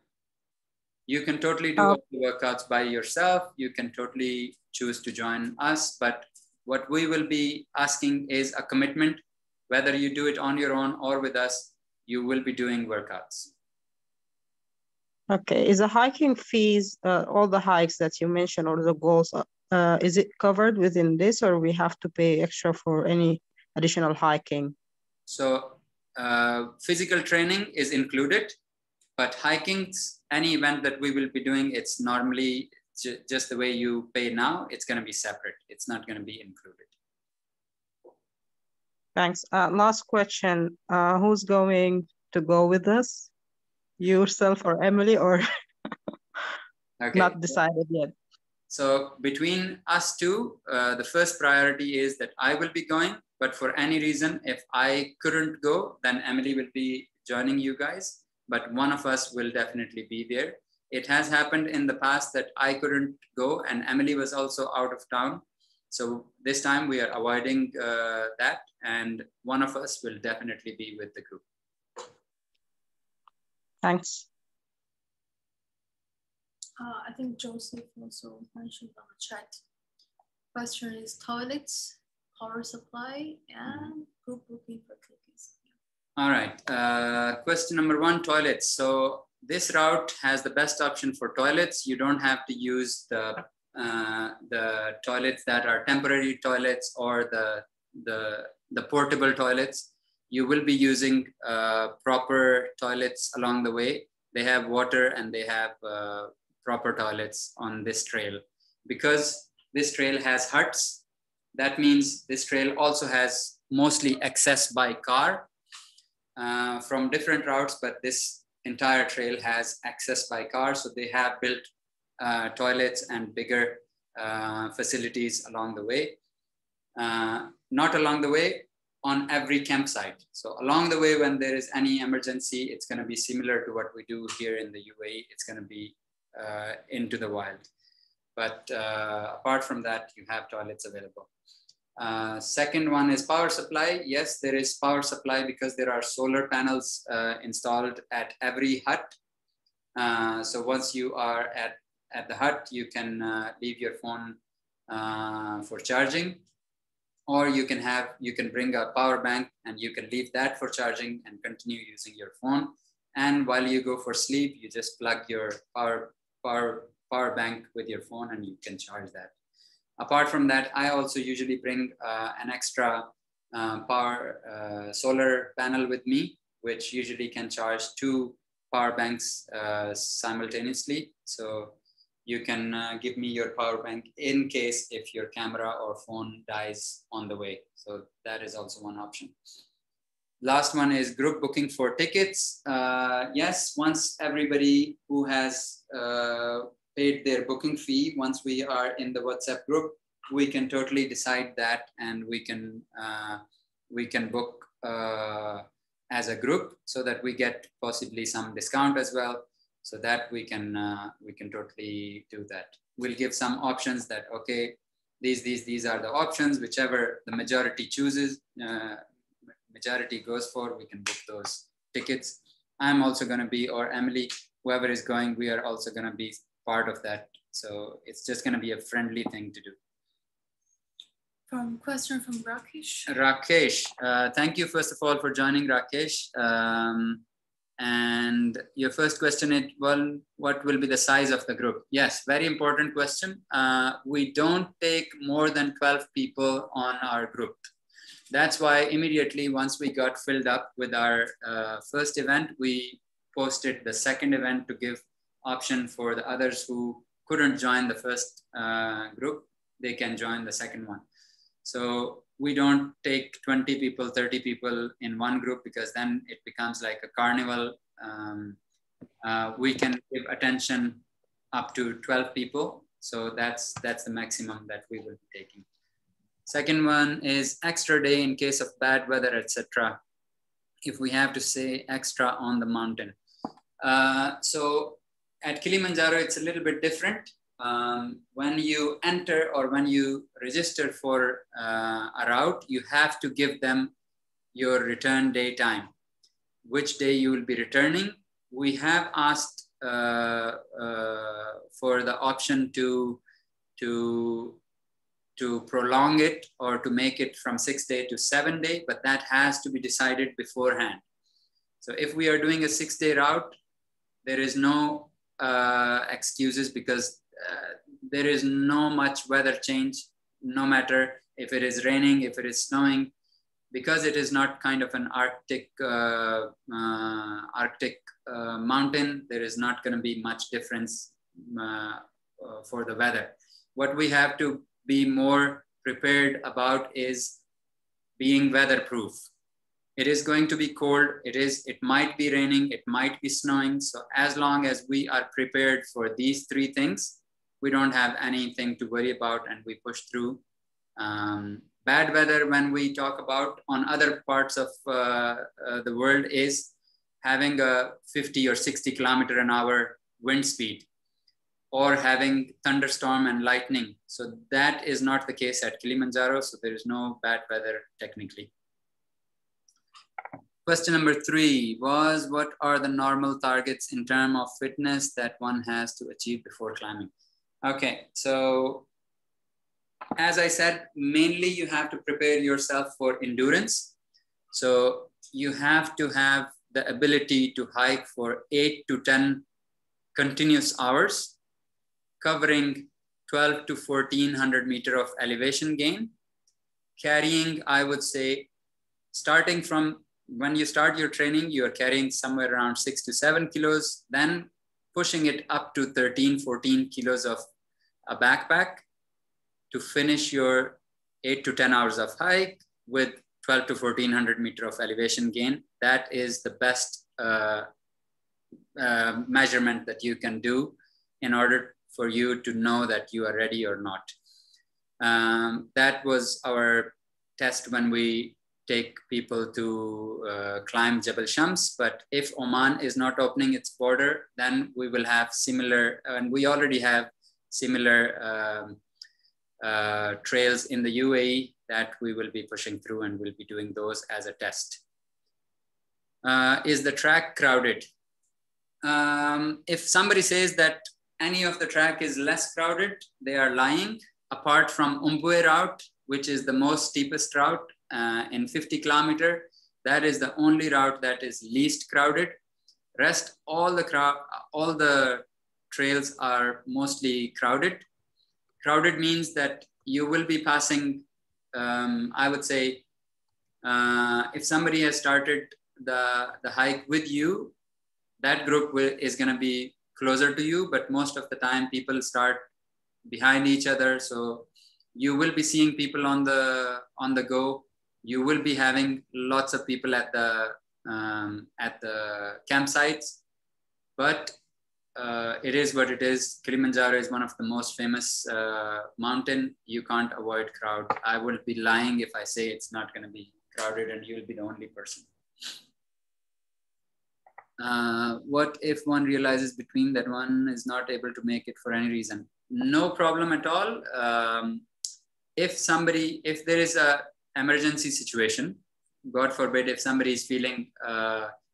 Speaker 1: You can totally do all the workouts by yourself. You can totally choose to join us. But what we will be asking is a commitment. Whether you do it on your own or with us, you will be doing workouts.
Speaker 4: Okay. Is the hiking fees, all the hikes that you mentioned, or the goals, is it covered within this, or we have to pay extra for any additional hiking?
Speaker 1: So physical training is included, but hiking, any event that we will be doing, it's normally just the way you pay now. It's going to be separate. It's not going to be included.
Speaker 4: Thanks. Last question. Who's going to go with us? Yourself or Emily, or
Speaker 1: okay.
Speaker 4: Not decided yet?
Speaker 1: So between us two, the first priority is that I will be going, but for any reason, if I couldn't go, then Emily will be joining you guys, but one of us will definitely be there. It has happened in the past that I couldn't go and Emily was also out of town. So this time we are avoiding that, and one of us will definitely be with the group.
Speaker 4: Thanks.
Speaker 2: I think Joseph also mentioned on the chat. Question is toilets, power supply, and group booking for cookies.
Speaker 1: All right. Question number 1, toilets. So this route has the best option for toilets. You don't have to use the toilets that are temporary toilets or the portable toilets. You will be using proper toilets along the way. They have water and they have proper toilets on this trail. Because this trail has huts, that means this trail also has mostly access by car from different routes, but this entire trail has access by car. So they have built toilets and bigger facilities along the way. Not along the way, on every campsite. So along the way, when there is any emergency, it's going to be similar to what we do here in the UAE. It's going to be into the wild. But apart from that, you have toilets available. Second one is power supply. Yes, there is power supply because there are solar panels installed at every hut. So once you are at the hut, you can leave your phone for charging, or you can bring a power bank and you can leave that for charging and continue using your phone. And while you go for sleep, you just plug your power power bank with your phone and you can charge that. Apart from that, I also usually bring an extra power solar panel with me, which usually can charge 2 power banks simultaneously. So you can give me your power bank in case if your camera or phone dies on the way. So that is also one option. Last one is group booking for tickets. Yes, once everybody who has paid their booking fee, once we are in the WhatsApp group, we can totally decide that, and we can book as a group so that we get possibly some discount as well. So that we can totally do that. We'll give some options that, okay, these are the options, whichever the majority chooses, majority goes for, we can book those tickets. I'm also going to be, or Emily, whoever is going, we are also going to be part of that. So it's just going to be a friendly thing to do.
Speaker 2: Question from Rakesh.
Speaker 1: Rakesh, thank you first of all for joining, Rakesh. And your first question is, well, what will be the size of the group? Yes, very important question. We don't take more than 12 people on our group. That's why immediately once we got filled up with our first event, we posted the second event to give option for the others who couldn't join the first group. They can join the second one. So we don't take 20 people, 30 people in one group, because then it becomes like a carnival. We can give attention up to 12 people. So that's the maximum that we will be taking. Second one is extra day in case of bad weather, etc. If we have to say extra on the mountain. So at Kilimanjaro, it's a little bit different. When you enter or when you register for a route, you have to give them your return day time, which day you will be returning. We have asked for the option to prolong it or to make it from 6 day to 7 day, but that has to be decided beforehand. So if we are doing a 6-day route, there is no excuses, because there is no much weather change, no matter if it is raining, if it is snowing, because it is not kind of an Arctic mountain. There is not going to be much difference for the weather. What we have to be more prepared about is being weatherproof. It is going to be cold. It might be raining. It might be snowing. So as long as we are prepared for these 3 things, we don't have anything to worry about, and we push through. Bad weather, when we talk about on other parts of the world, is having a 50 or 60 kilometer an hour wind speed, or having thunderstorm and lightning. So that is not the case at Kilimanjaro. So there is no bad weather technically. Question number 3 was, what are the normal targets in terms of fitness that one has to achieve before climbing? Okay, so as I said, mainly you have to prepare yourself for endurance. So you have to have the ability to hike for 8 to 10 continuous hours, covering 12 to 1400 meter of elevation gain, carrying, I would say, starting from when you start your training, you are carrying somewhere around 6 to 7 kilos, then pushing it up to 13, 14 kilos of a backpack to finish your 8 to 10 hours of hike with 12 to 1400 meter of elevation gain. That is the best measurement that you can do in order for you to know that you are ready or not. That was our test when we take people to climb Jabal Shams. But if Oman is not opening its border, then we will have similar, and we already have similar trails in the UAE that we will be pushing through, and we'll be doing those as a test. Is the track crowded? If somebody says that any of the track is less crowded, they are lying. Apart from Umbwe route, which is the most steepest route in 50 kilometer, that is the only route that is least crowded. Rest, all the trails are mostly crowded. Crowded means that you will be passing, I would say, if somebody has started the hike with you, that group is going to be closer to you, but most of the time people start behind each other. So you will be seeing people on the go. You will be having lots of people at the campsites, but it is what it is. Kilimanjaro is one of the most famous mountain. You can't avoid crowd. I would be lying if I say it's not going to be crowded and you'll be the only person. What if one realizes between that one is not able to make it for any reason? No problem at all. If there is a emergency situation, God forbid, if somebody is feeling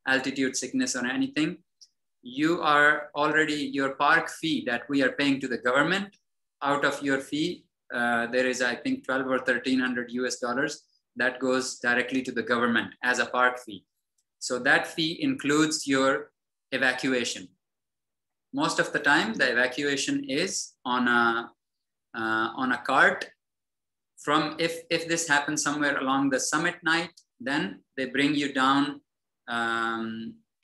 Speaker 1: altitude sickness or anything, your park fee that we are paying to the government, out of your fee, there is, I think, 12 or 1300 US dollars that goes directly to the government as a park fee. So that fee includes your evacuation. Most of the time, the evacuation is on a cart. From if this happens somewhere along the summit night, then they bring you down.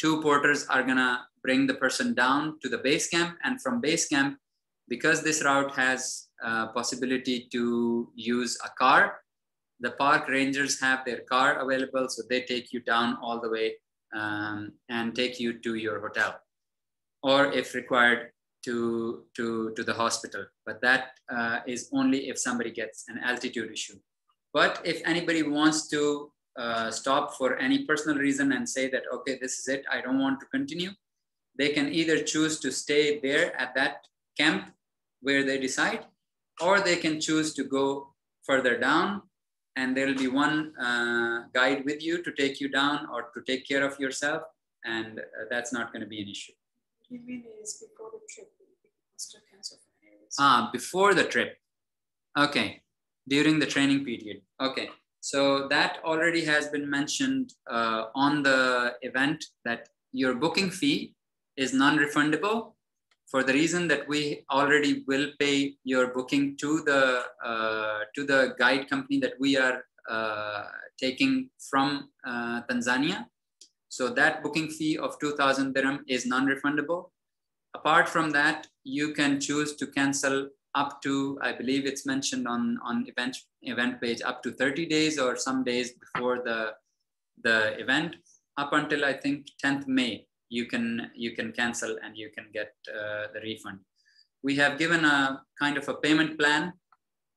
Speaker 1: Two porters are gonna bring the person down to the base camp, and from base camp, because this route has possibility to use a car, the park rangers have their car available, so they take you down all the way and take you to your hotel, or if required, to the hospital. But that is only if somebody gets an altitude issue. But if anybody wants to stop for any personal reason and say that, okay, this is it, I don't want to continue, they can either choose to stay there at that camp where they decide, or they can choose to go further down, and there will be one guide with you to take you down or to take care of yourself, and that's not going to be an issue.
Speaker 2: You mean is before the trip, to cancel for any reason?
Speaker 1: Before the trip. Okay, during the training period. Okay, so that already has been mentioned on the event, that your booking fee is non-refundable, for the reason that we already will pay your booking to the guide company that we are taking from Tanzania. So that booking fee of 2,000 dirham is non-refundable. Apart from that, you can choose to cancel up to, I believe it's mentioned on event page, up to 30 days or some days before the event, up until I think 10th May. You can cancel and you can get the refund. We have given a kind of a payment plan.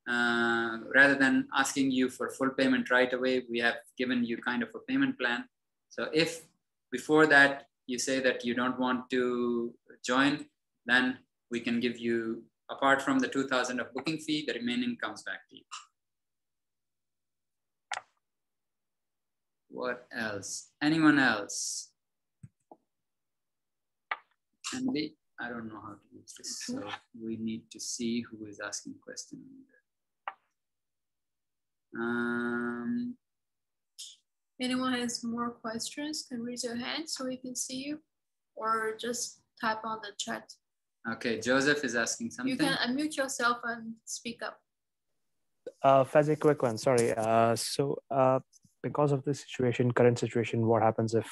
Speaker 1: Rather than asking you for full payment right away, we have given you kind of a payment plan. So if before that you say that you don't want to join, then we can give you, apart from the 2,000 of booking fee, the remaining comes back to you. What else? Anyone else? Emily, I don't know how to use this, so we need to see who is asking questions.
Speaker 2: Anyone has more questions can raise your hand so we can see you, or just type on the chat.
Speaker 1: Okay, Joseph is asking something.
Speaker 2: You can unmute yourself and speak up.
Speaker 5: Faz, a quick one, sorry. Because of this current situation, what happens if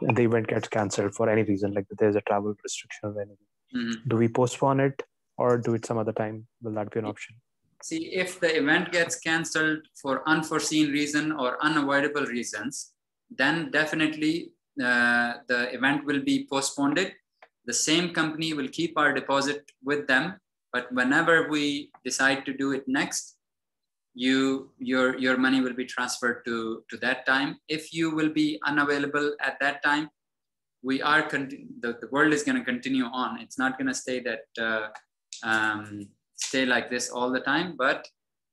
Speaker 5: the event gets cancelled for any reason, like there's a travel restriction or anything?
Speaker 1: Mm-hmm.
Speaker 5: Do we postpone it or do it some other time? Will that be an option?
Speaker 1: See, if the event gets cancelled for unforeseen reason or unavoidable reasons, then definitely the event will be postponed. The same company will keep our deposit with them, but whenever we decide to do it next, your money will be transferred to that time. If you will be unavailable at that time, the world is going to continue on. It's not going to stay stay like this all the time, but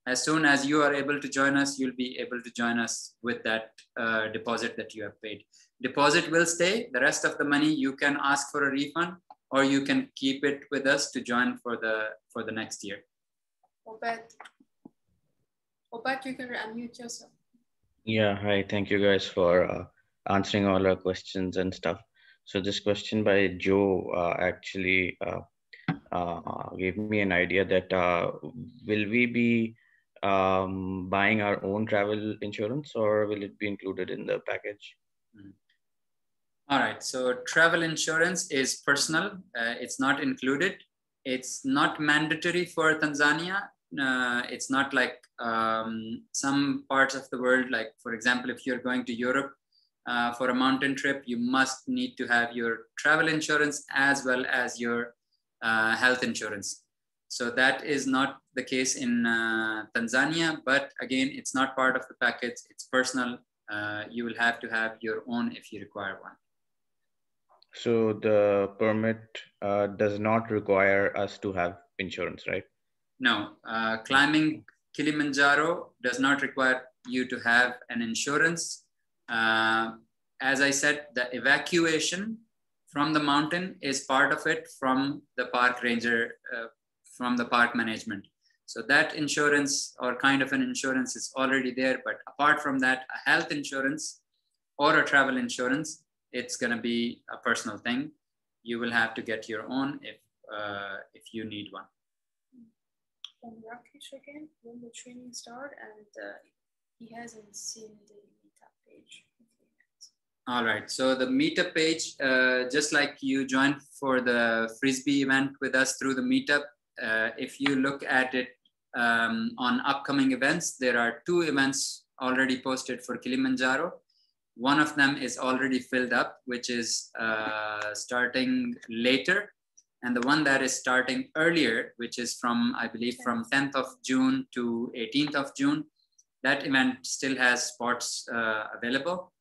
Speaker 1: as soon as you are able to join us, you'll be able to join us with that deposit that you have paid. Deposit will stay. The rest of the money you can ask for a refund, or you can keep it with us to join for the next year.
Speaker 2: Obed, you can unmute yourself.
Speaker 6: Yeah, hi. Thank you guys for answering all our questions and stuff. So this question by Joe actually gave me an idea that will we be buying our own travel insurance, or will it be included in the package?
Speaker 1: All right, so travel insurance is personal. It's not included. It's not mandatory for Tanzania. It's not like some parts of the world, like for example, if you're going to Europe for a mountain trip, you must need to have your travel insurance as well as your health insurance. So that is not the case in Tanzania, but again, it's not part of the package. It's personal. You will have to have your own if you require one.
Speaker 6: So the permit does not require us to have insurance, right?
Speaker 1: No, climbing Kilimanjaro does not require you to have an insurance. As I said, the evacuation from the mountain is part of it from the park ranger, from the park management. So that insurance or kind of an insurance is already there. But apart from that, a health insurance or a travel insurance, it's going to be a personal thing. You will have to get your own if you need one.
Speaker 2: And Rakesh again, when the training start, and he hasn't seen the meetup page.
Speaker 1: All right, so the meetup page, just like you joined for the Frisbee event with us through the meetup, if you look at it on upcoming events, there are 2 events already posted for Kilimanjaro. One of them is already filled up, which is starting later. And the one that is starting earlier, which is from, I believe, from 10th of June to 18th of June, that event still has spots available.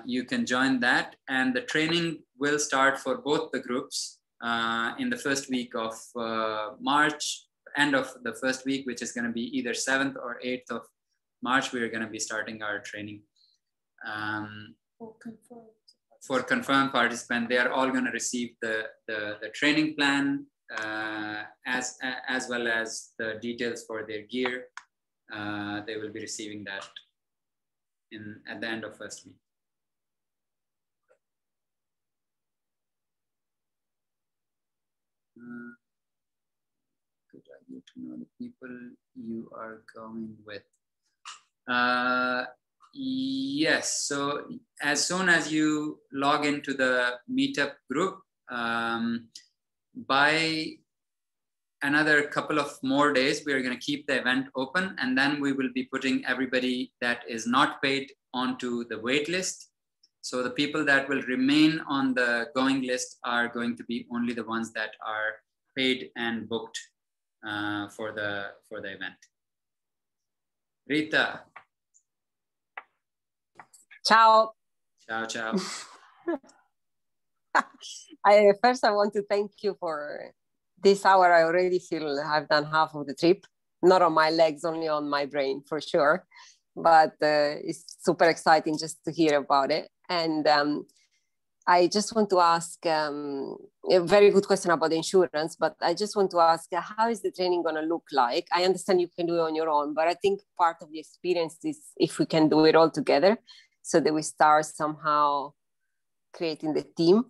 Speaker 1: You can join that. And the training will start for both the groups in the first week of March, end of the first week, which is going to be either 7th or 8th of March. We're going to be starting our training. For confirmed participants, they are all going to receive the training plan as well as the details for their gear. They will be receiving that at the end of first week. Good idea to know the people you are going with. Yes, so as soon as you log into the meetup group, by another couple of more days, we're going to keep the event open, and then we will be putting everybody that is not paid onto the wait list. So the people that will remain on the going list are going to be only the ones that are paid and booked for the event. Rita.
Speaker 7: Ciao.
Speaker 1: Ciao, ciao.
Speaker 7: First, I want to thank you for this hour. I already feel I've done half of the trip, not on my legs, only on my brain for sure. But it's super exciting just to hear about it. And I just want to ask a very good question about the insurance, but I just want to ask, how is the training going to look like? I understand you can do it on your own, but I think part of the experience is if we can do it all together, so that we start somehow creating the team.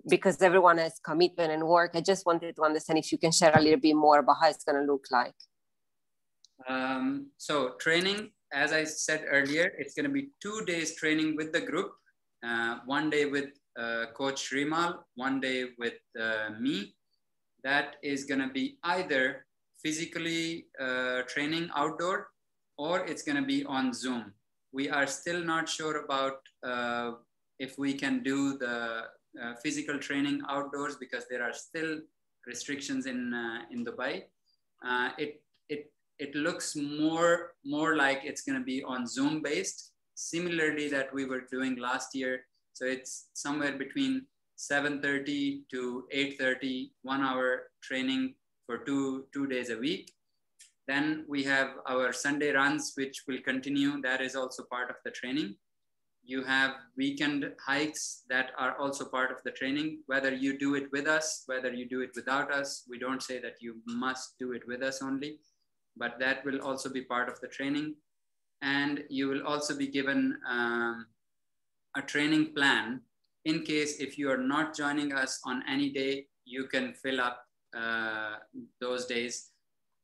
Speaker 7: Because everyone has commitment and work, I just wanted to understand if you can share a little bit more about how it's going to look like.
Speaker 1: So training, as I said earlier, it's going to be 2 days training with the group. 1 day with Coach Rimal, 1 day with me. That is going to be either physically training outdoor, or it's going to be on Zoom. We are still not sure about if we can do the physical training outdoors because there are still restrictions in Dubai. It looks more like it's going to be on Zoom based, similarly that we were doing last year. So it's somewhere between 7:30 to 8:30, 1 hour training for two days a week. Then we have our Sunday runs, which will continue. That is also part of the training. You have weekend hikes that are also part of the training, whether you do it with us, whether you do it without us. We don't say that you must do it with us only, but that will also be part of the training. And you will also be given a training plan in case if you are not joining us on any day, you can fill up those days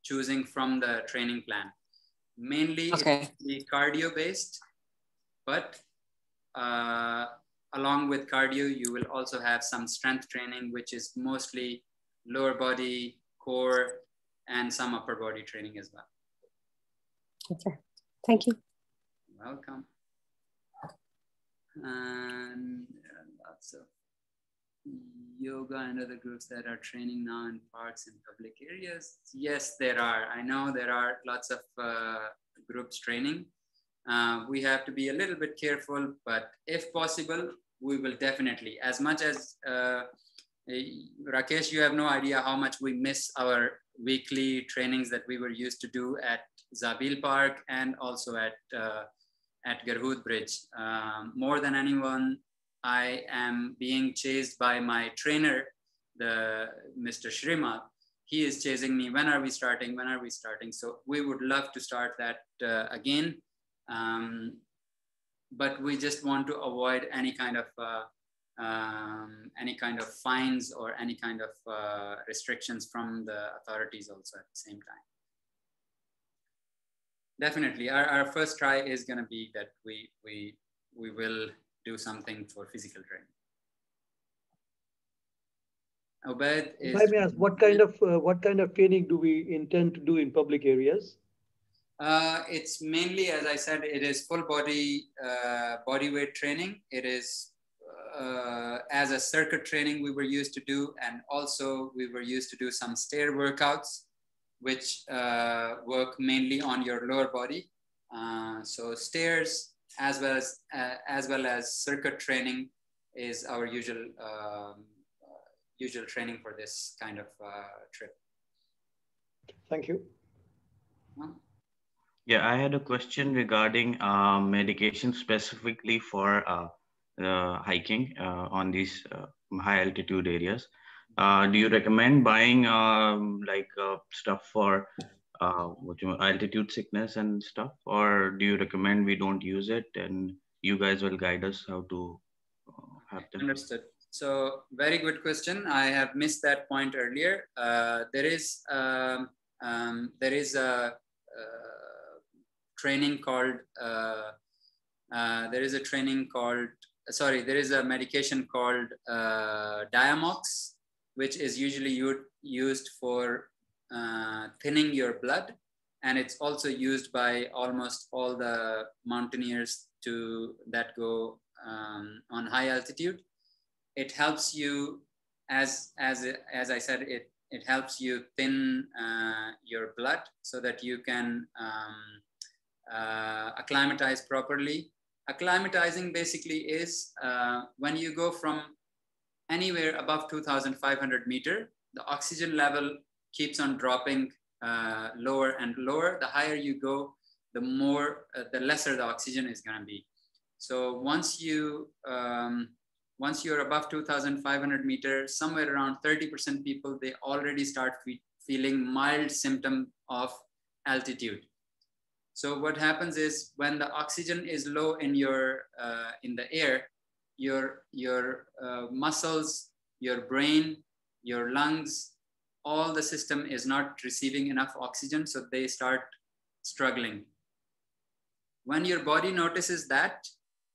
Speaker 1: choosing from the training plan. Mainly it will be cardio based, but along with cardio, you will also have some strength training, which is mostly lower body, core, and some upper body training as well.
Speaker 7: Okay, thank you.
Speaker 1: Welcome. And lots of yoga and other groups that are training now in parks and public areas. Yes, there are. I know there are lots of groups training. We have to be a little bit careful, but if possible, we will definitely, as much as Rakesh, you have no idea how much we miss our weekly trainings that we were used to do at Zabil Park and also at Garhood Bridge. More than anyone, I am being chased by my trainer, Mr. Shrima. He is chasing me. When are we starting? When are we starting? So we would love to start that again. But we just want to avoid any kind of fines or any kind of restrictions from the authorities also at the same time. Definitely, our first try is going to be that we will do something for physical training. Obed is.
Speaker 8: Let me ask, what kind of training do we intend to do in public areas?
Speaker 1: It's mainly, as I said, it is full body body weight training. It is as a circuit training we were used to do, and also we were used to do some stair workouts, which work mainly on your lower body. So stairs as well as circuit training is our usual training for this kind of trip.
Speaker 8: Thank you.
Speaker 6: Yeah, I had a question regarding medication specifically for hiking on these high altitude areas. Do you recommend buying stuff for altitude sickness and stuff, or do you recommend we don't use it and you guys will guide us how to have them?
Speaker 1: Understood. So very good question. I have missed that point earlier. There is a training called there is a medication called Diamox, which is usually used for thinning your blood, and it's also used by almost all the mountaineers that go on high altitude. It helps you, as I said, it helps you thin your blood so that you can acclimatize properly. Acclimatizing basically is when you go from anywhere above 2,500 meters, the oxygen level keeps on dropping lower and lower. The higher you go, the lesser the oxygen is going to be. So once you're above 2,500 meters, somewhere around 30% people, they already start feeling mild symptom of altitude. So what happens is when the oxygen is low in the air, your muscles, your brain, your lungs, all the system is not receiving enough oxygen, so they start struggling. When your body notices that,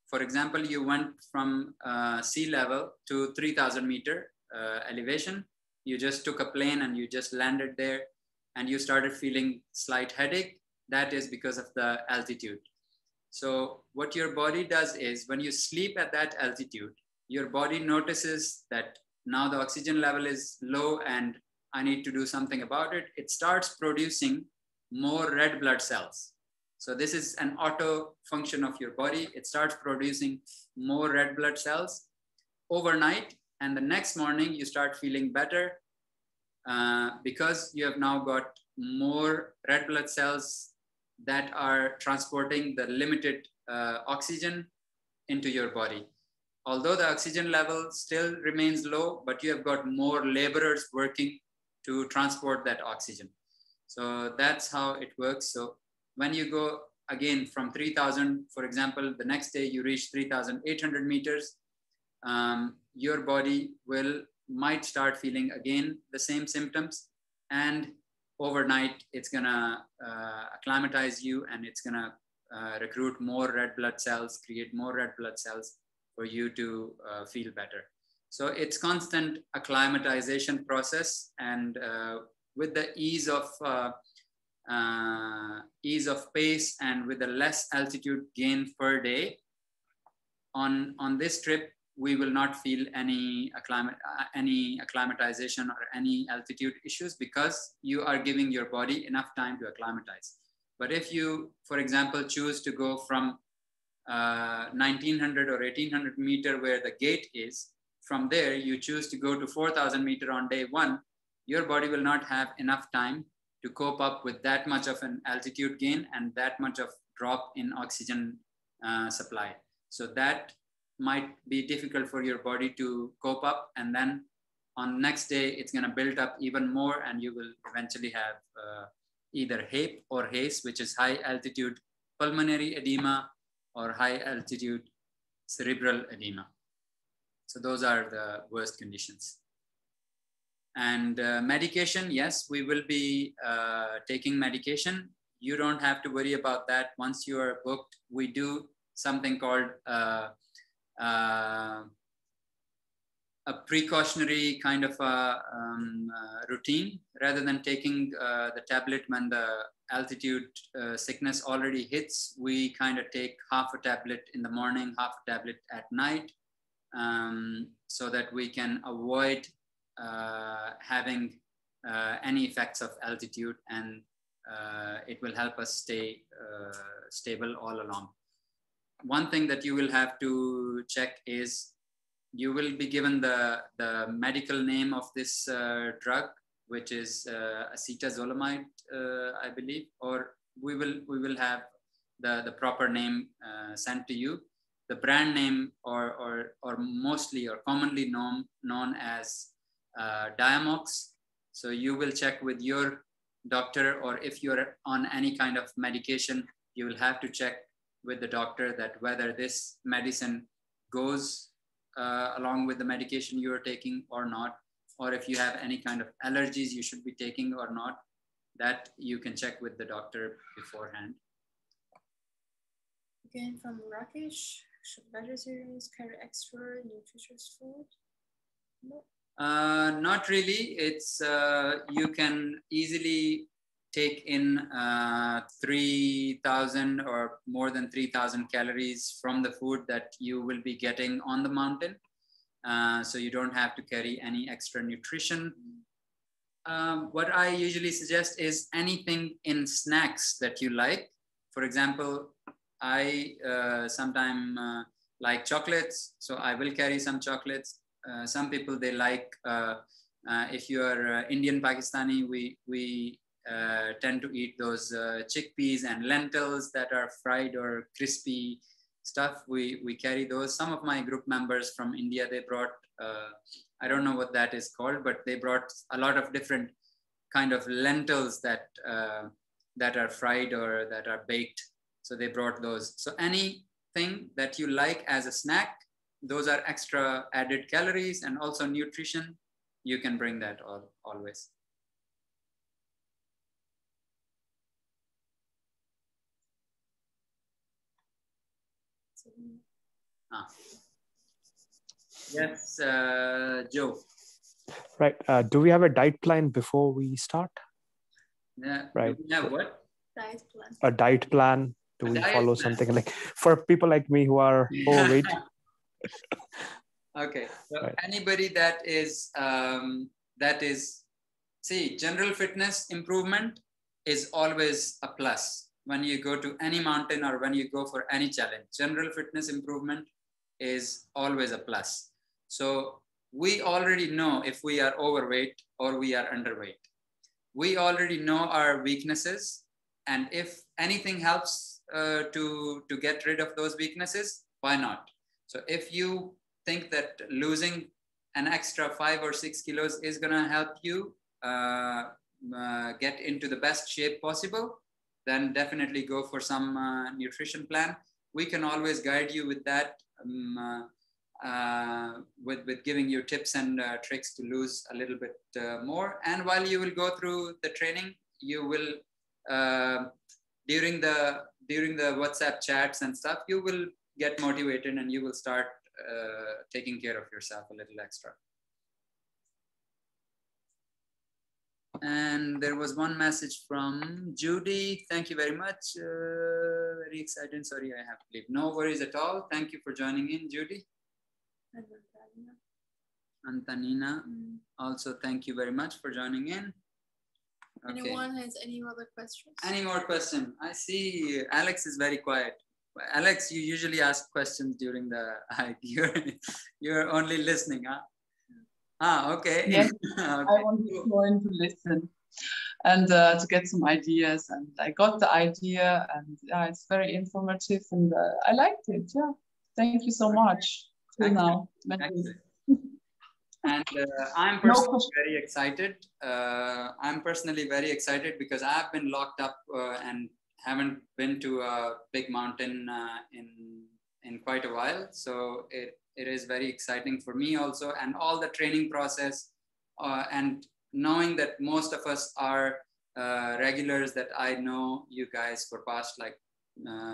Speaker 1: for example, you went from sea level to 3,000 meter elevation, you just took a plane and you just landed there and you started feeling slight headache, that is because of the altitude. So what your body does is when you sleep at that altitude, your body notices that now the oxygen level is low and I need to do something about it. It starts producing more red blood cells. So this is an auto function of your body. It starts producing more red blood cells overnight, and the next morning you start feeling better because you have now got more red blood cells that are transporting the limited oxygen into your body. Although the oxygen level still remains low, but you have got more laborers working to transport that oxygen. So that's how it works. So when you go again from 3,000, for example, the next day you reach 3,800 meters, your body will might start feeling again the same symptoms, and overnight it's gonna acclimatize you, and it's gonna recruit more red blood cells, create more red blood cells for you to feel better. So it's constant acclimatization process, and with the ease of pace and with the less altitude gain per day on this trip, we will not feel any acclimatization or any altitude issues, because you are giving your body enough time to acclimatize. But if you, for example, choose to go from 1900 or 1800 meter where the gate is, from there you choose to go to 4000 meter on day one, your body will not have enough time to cope up with that much of an altitude gain and that much of drop in oxygen supply. So that might be difficult for your body to cope up, and then on next day it's going to build up even more, and you will eventually have either HAPE or HACE, which is high altitude pulmonary edema or high altitude cerebral edema. So those are the worst conditions. And medication, yes, we will be taking medication. You don't have to worry about that. Once you are booked, we do something called a precautionary kind of routine. Rather than taking the tablet when the altitude sickness already hits, we kind of take half a tablet in the morning, half a tablet at night, so that we can avoid having any effects of altitude, and it will help us stay stable all along. One thing that you will have to check is you will be given the medical name of this drug, which is acetazolamide, I believe, or we will have the proper name sent to you. The brand name or mostly or commonly known as Diamox. So you will check with your doctor, or if you're on any kind of medication, you will have to check with the doctor that whether this medicine goes along with the medication you are taking or not, or if you have any kind of allergies you should be taking or not. That you can check with the doctor beforehand.
Speaker 2: Again, from Rakesh, should vegetarians carry extra nutritious food? No.
Speaker 1: Not really. It's you can easily take in 3,000 or more than 3,000 calories from the food that you will be getting on the mountain. So you don't have to carry any extra nutrition. What I usually suggest is anything in snacks that you like. For example, I sometimes like chocolates, so I will carry some chocolates. Some people, they like, if you are Indian Pakistani, we tend to eat those chickpeas and lentils that are fried or crispy stuff. We carry those. Some of my group members from India, they brought, I don't know what that is called, but they brought a lot of different kind of lentils that that are fried or that are baked. So they brought those. So anything that you like as a snack, those are extra added calories and also nutrition. You can bring that always. Yes, Joe.
Speaker 5: Right. Do we have a diet plan before we start?
Speaker 1: Yeah.
Speaker 5: Right.
Speaker 1: Do we have what?
Speaker 2: Diet plan.
Speaker 5: A diet plan. Do we follow something like, for people like me who are overweight?
Speaker 1: Okay. So
Speaker 5: right.
Speaker 1: Anybody that is see, general fitness improvement is always a plus. When you go to any mountain or when you go for any challenge, general fitness improvement is always a plus. So we already know if we are overweight or we are underweight. We already know our weaknesses, and if anything helps to get rid of those weaknesses, why not? So if you think that losing an extra 5 or 6 kilos is gonna help you get into the best shape possible, then definitely go for some nutrition plan. We can always guide you with that. with giving you tips and tricks to lose a little bit more. And while you will go through the training, you will during the WhatsApp chats and stuff, you will get motivated and you will start taking care of yourself a little extra. And there was one message from Judy. Thank you very much. Very excited. Sorry, I have to leave. No worries at all. Thank you for joining in, Judy. Antonina. Also, thank you very much for joining in.
Speaker 2: Okay. Anyone has any other questions?
Speaker 1: Any more questions? I see Alex is very quiet. Alex, you usually ask questions during the hike. You're only listening, huh? Ah, okay.
Speaker 9: Yes,
Speaker 1: Okay.
Speaker 9: I wanted to join to listen and to get some ideas. And I got the idea, and yeah, it's very informative, and I liked it. Yeah, thank you so much. Till now.
Speaker 1: And I'm personally very excited. I'm personally very excited because I've been locked up and haven't been to a big mountain in quite a while. So it is very exciting for me also, and all the training process and knowing that most of us are regulars, that I know you guys for past, like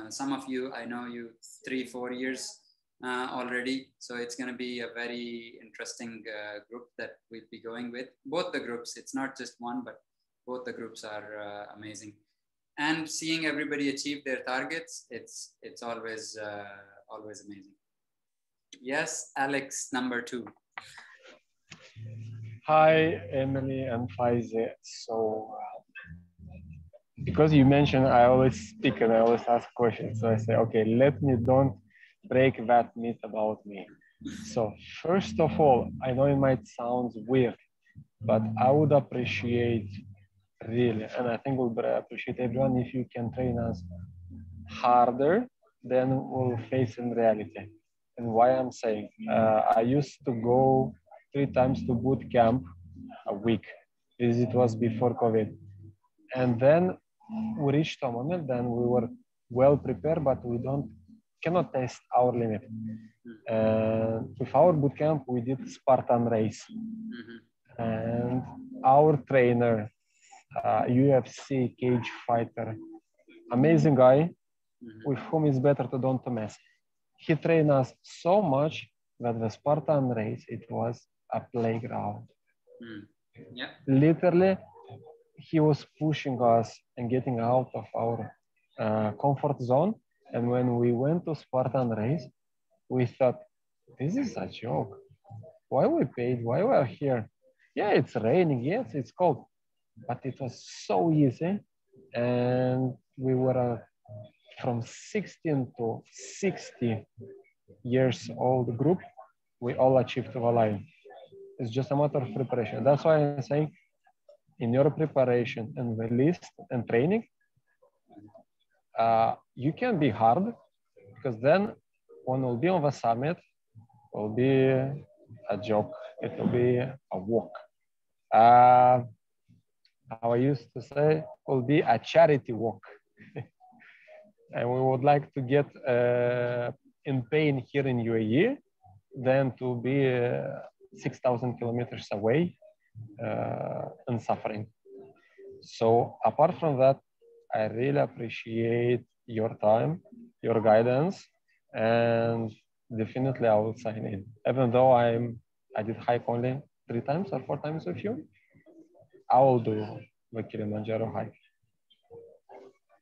Speaker 1: some of you, I know you 3-4 years already. So it's going to be a very interesting group that we'll be going with. Both the groups, it's not just one, but both the groups are amazing. And seeing everybody achieve their targets, it's always amazing. Yes, Alex, number 2.
Speaker 10: Hi, Emily and Faize. So, because you mentioned I always speak and I always ask questions, so I say, okay, let me don't break that myth about me. So, first of all, I know it might sound weird, but I would appreciate really, and I think we'll appreciate everyone if you can train us harder than we'll face in reality. And why I'm saying, I used to go 3 times to boot camp a week. It was before COVID. And then we reached a moment, then we were well prepared, but we cannot test our limit. With our boot camp, we did Spartan race. And our trainer, UFC cage fighter, amazing guy, with whom it's better to don't mess. He trained us so much that the Spartan race, it was a playground.
Speaker 1: Yeah.
Speaker 10: Literally, he was pushing us and getting out of our comfort zone. And when we went to Spartan race, we thought, this is a joke. Why we paid? Why we are here? Yeah, it's raining. Yes, it's cold. But it was so easy. And we were from 16 to 60 years old group. We all achieved the line. It's just a matter of preparation. That's why I'm saying, in your preparation and the list and training, you can be hard, because then when we'll be on the summit, it will be a joke. It will be a walk. How I used to say, it will be a charity walk. And we would like to get in pain here in UAE than to be 6,000 kilometers away and suffering. So apart from that, I really appreciate your time, your guidance, and definitely I will sign in. Even though I did hike only 3 times or 4 times with you, I will do the Kilimanjaro hike.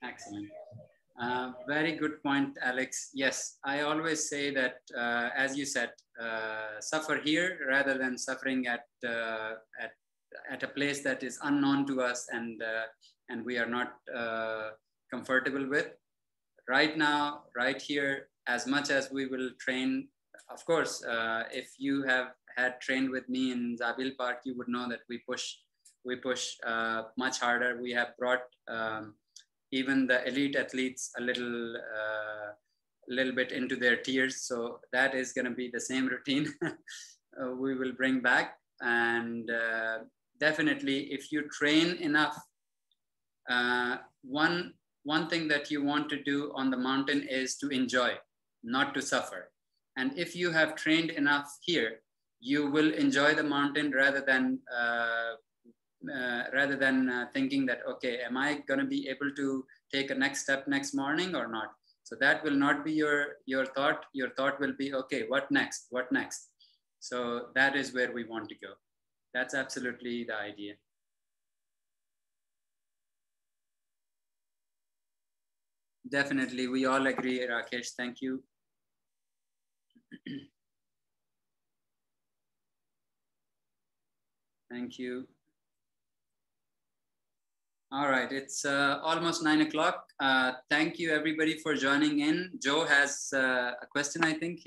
Speaker 1: Excellent. Very good point, Alex. Yes, I always say that, as you said, suffer here rather than suffering at a place that is unknown to us and we are not comfortable with. Right now, right here, as much as we will train, of course, if you have had trained with me in Zabil Park, you would know that we push much harder. We have brought even the elite athletes a little bit into their tiers. So that is going to be the same routine we will bring back. And definitely, if you train enough, one thing that you want to do on the mountain is to enjoy, not to suffer. And if you have trained enough here, you will enjoy the mountain rather than thinking that, okay, am I going to be able to take a next step next morning or not? So that will not be your thought. Your thought will be, okay, what next? What next? So that is where we want to go. That's absolutely the idea. Definitely, we all agree, Rakesh. Thank you. Thank you. All right, it's almost 9 o'clock. Thank you everybody for joining in. Joe has a question, I think.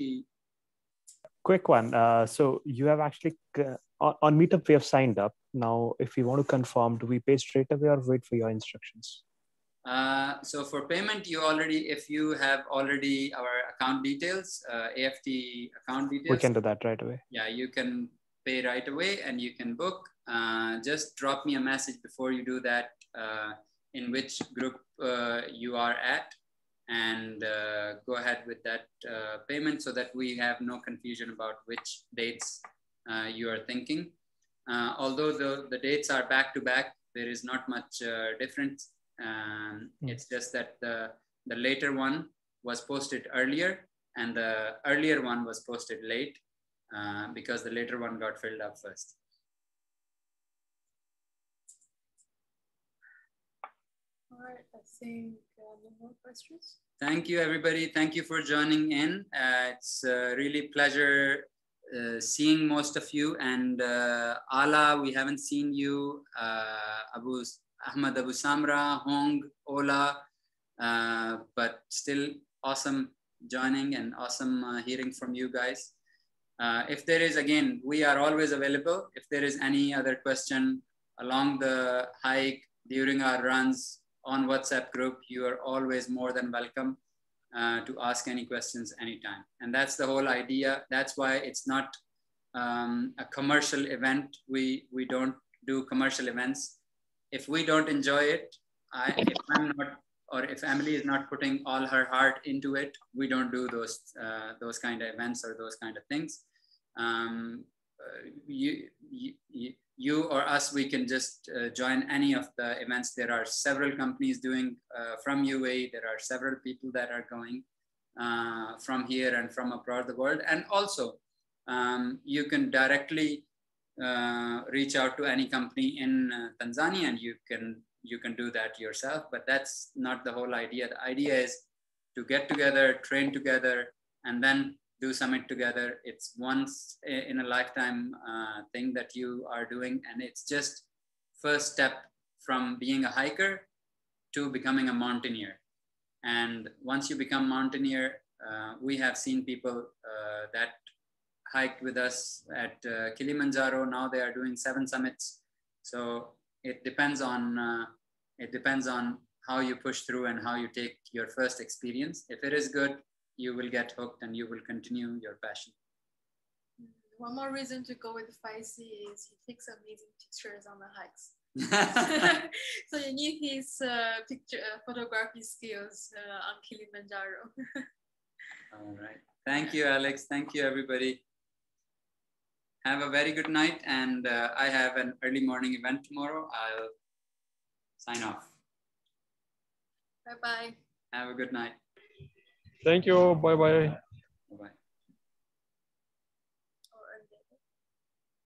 Speaker 5: Quick one. So you have actually, on Meetup, we have signed up. Now, if we want to confirm, do we pay straight away or wait for your instructions?
Speaker 1: So for payment, if you have already our account details, AFT account details.
Speaker 5: We can do that right away.
Speaker 1: Yeah, you can pay right away and you can book. Just drop me a message before you do that, in which group you are at, and go ahead with that payment so that we have no confusion about which dates you are thinking. Although the dates are back to back, there is not much difference. It's just that the later one was posted earlier and the earlier one was posted late because the later one got filled up first.
Speaker 2: All right, I think no more questions.
Speaker 1: Thank you, everybody. Thank you for joining in. It's really pleasure seeing most of you. And Ala, we haven't seen you. Ahmad Abu Samra, Hong, Ola, but still awesome joining and awesome hearing from you guys. If there is, again, we are always available. If there is any other question along the hike, during our runs, on WhatsApp group, you are always more than welcome to ask any questions anytime. And that's the whole idea. That's why it's not a commercial event. We don't do commercial events. If we don't enjoy it, if I'm not, or if Emily is not putting all her heart into it, we don't do those kind of events or those kind of things. You or us, we can just join any of the events. There are several companies doing from UAE. There are several people that are going from here and from abroad the world. And also, you can directly reach out to any company in Tanzania, and you can do that yourself. But that's not the whole idea. The idea is to get together, train together, and then do summit together. It's once in a lifetime thing that you are doing, and it's just first step from being a hiker to becoming a mountaineer. And once you become mountaineer, we have seen people that hiked with us at Kilimanjaro. Now they are doing 7 summits. So it depends on how you push through and how you take your first experience. If it is good, you will get hooked and you will continue your passion.
Speaker 2: One more reason to go with Faisi is he takes amazing pictures on the hikes. So you need his photography skills on Kilimanjaro.
Speaker 1: All right. Thank you, Alex. Thank you, everybody. Have a very good night. And I have an early morning event tomorrow. I'll sign off.
Speaker 2: Bye-bye.
Speaker 1: Have a good night.
Speaker 10: Thank you. Bye-bye.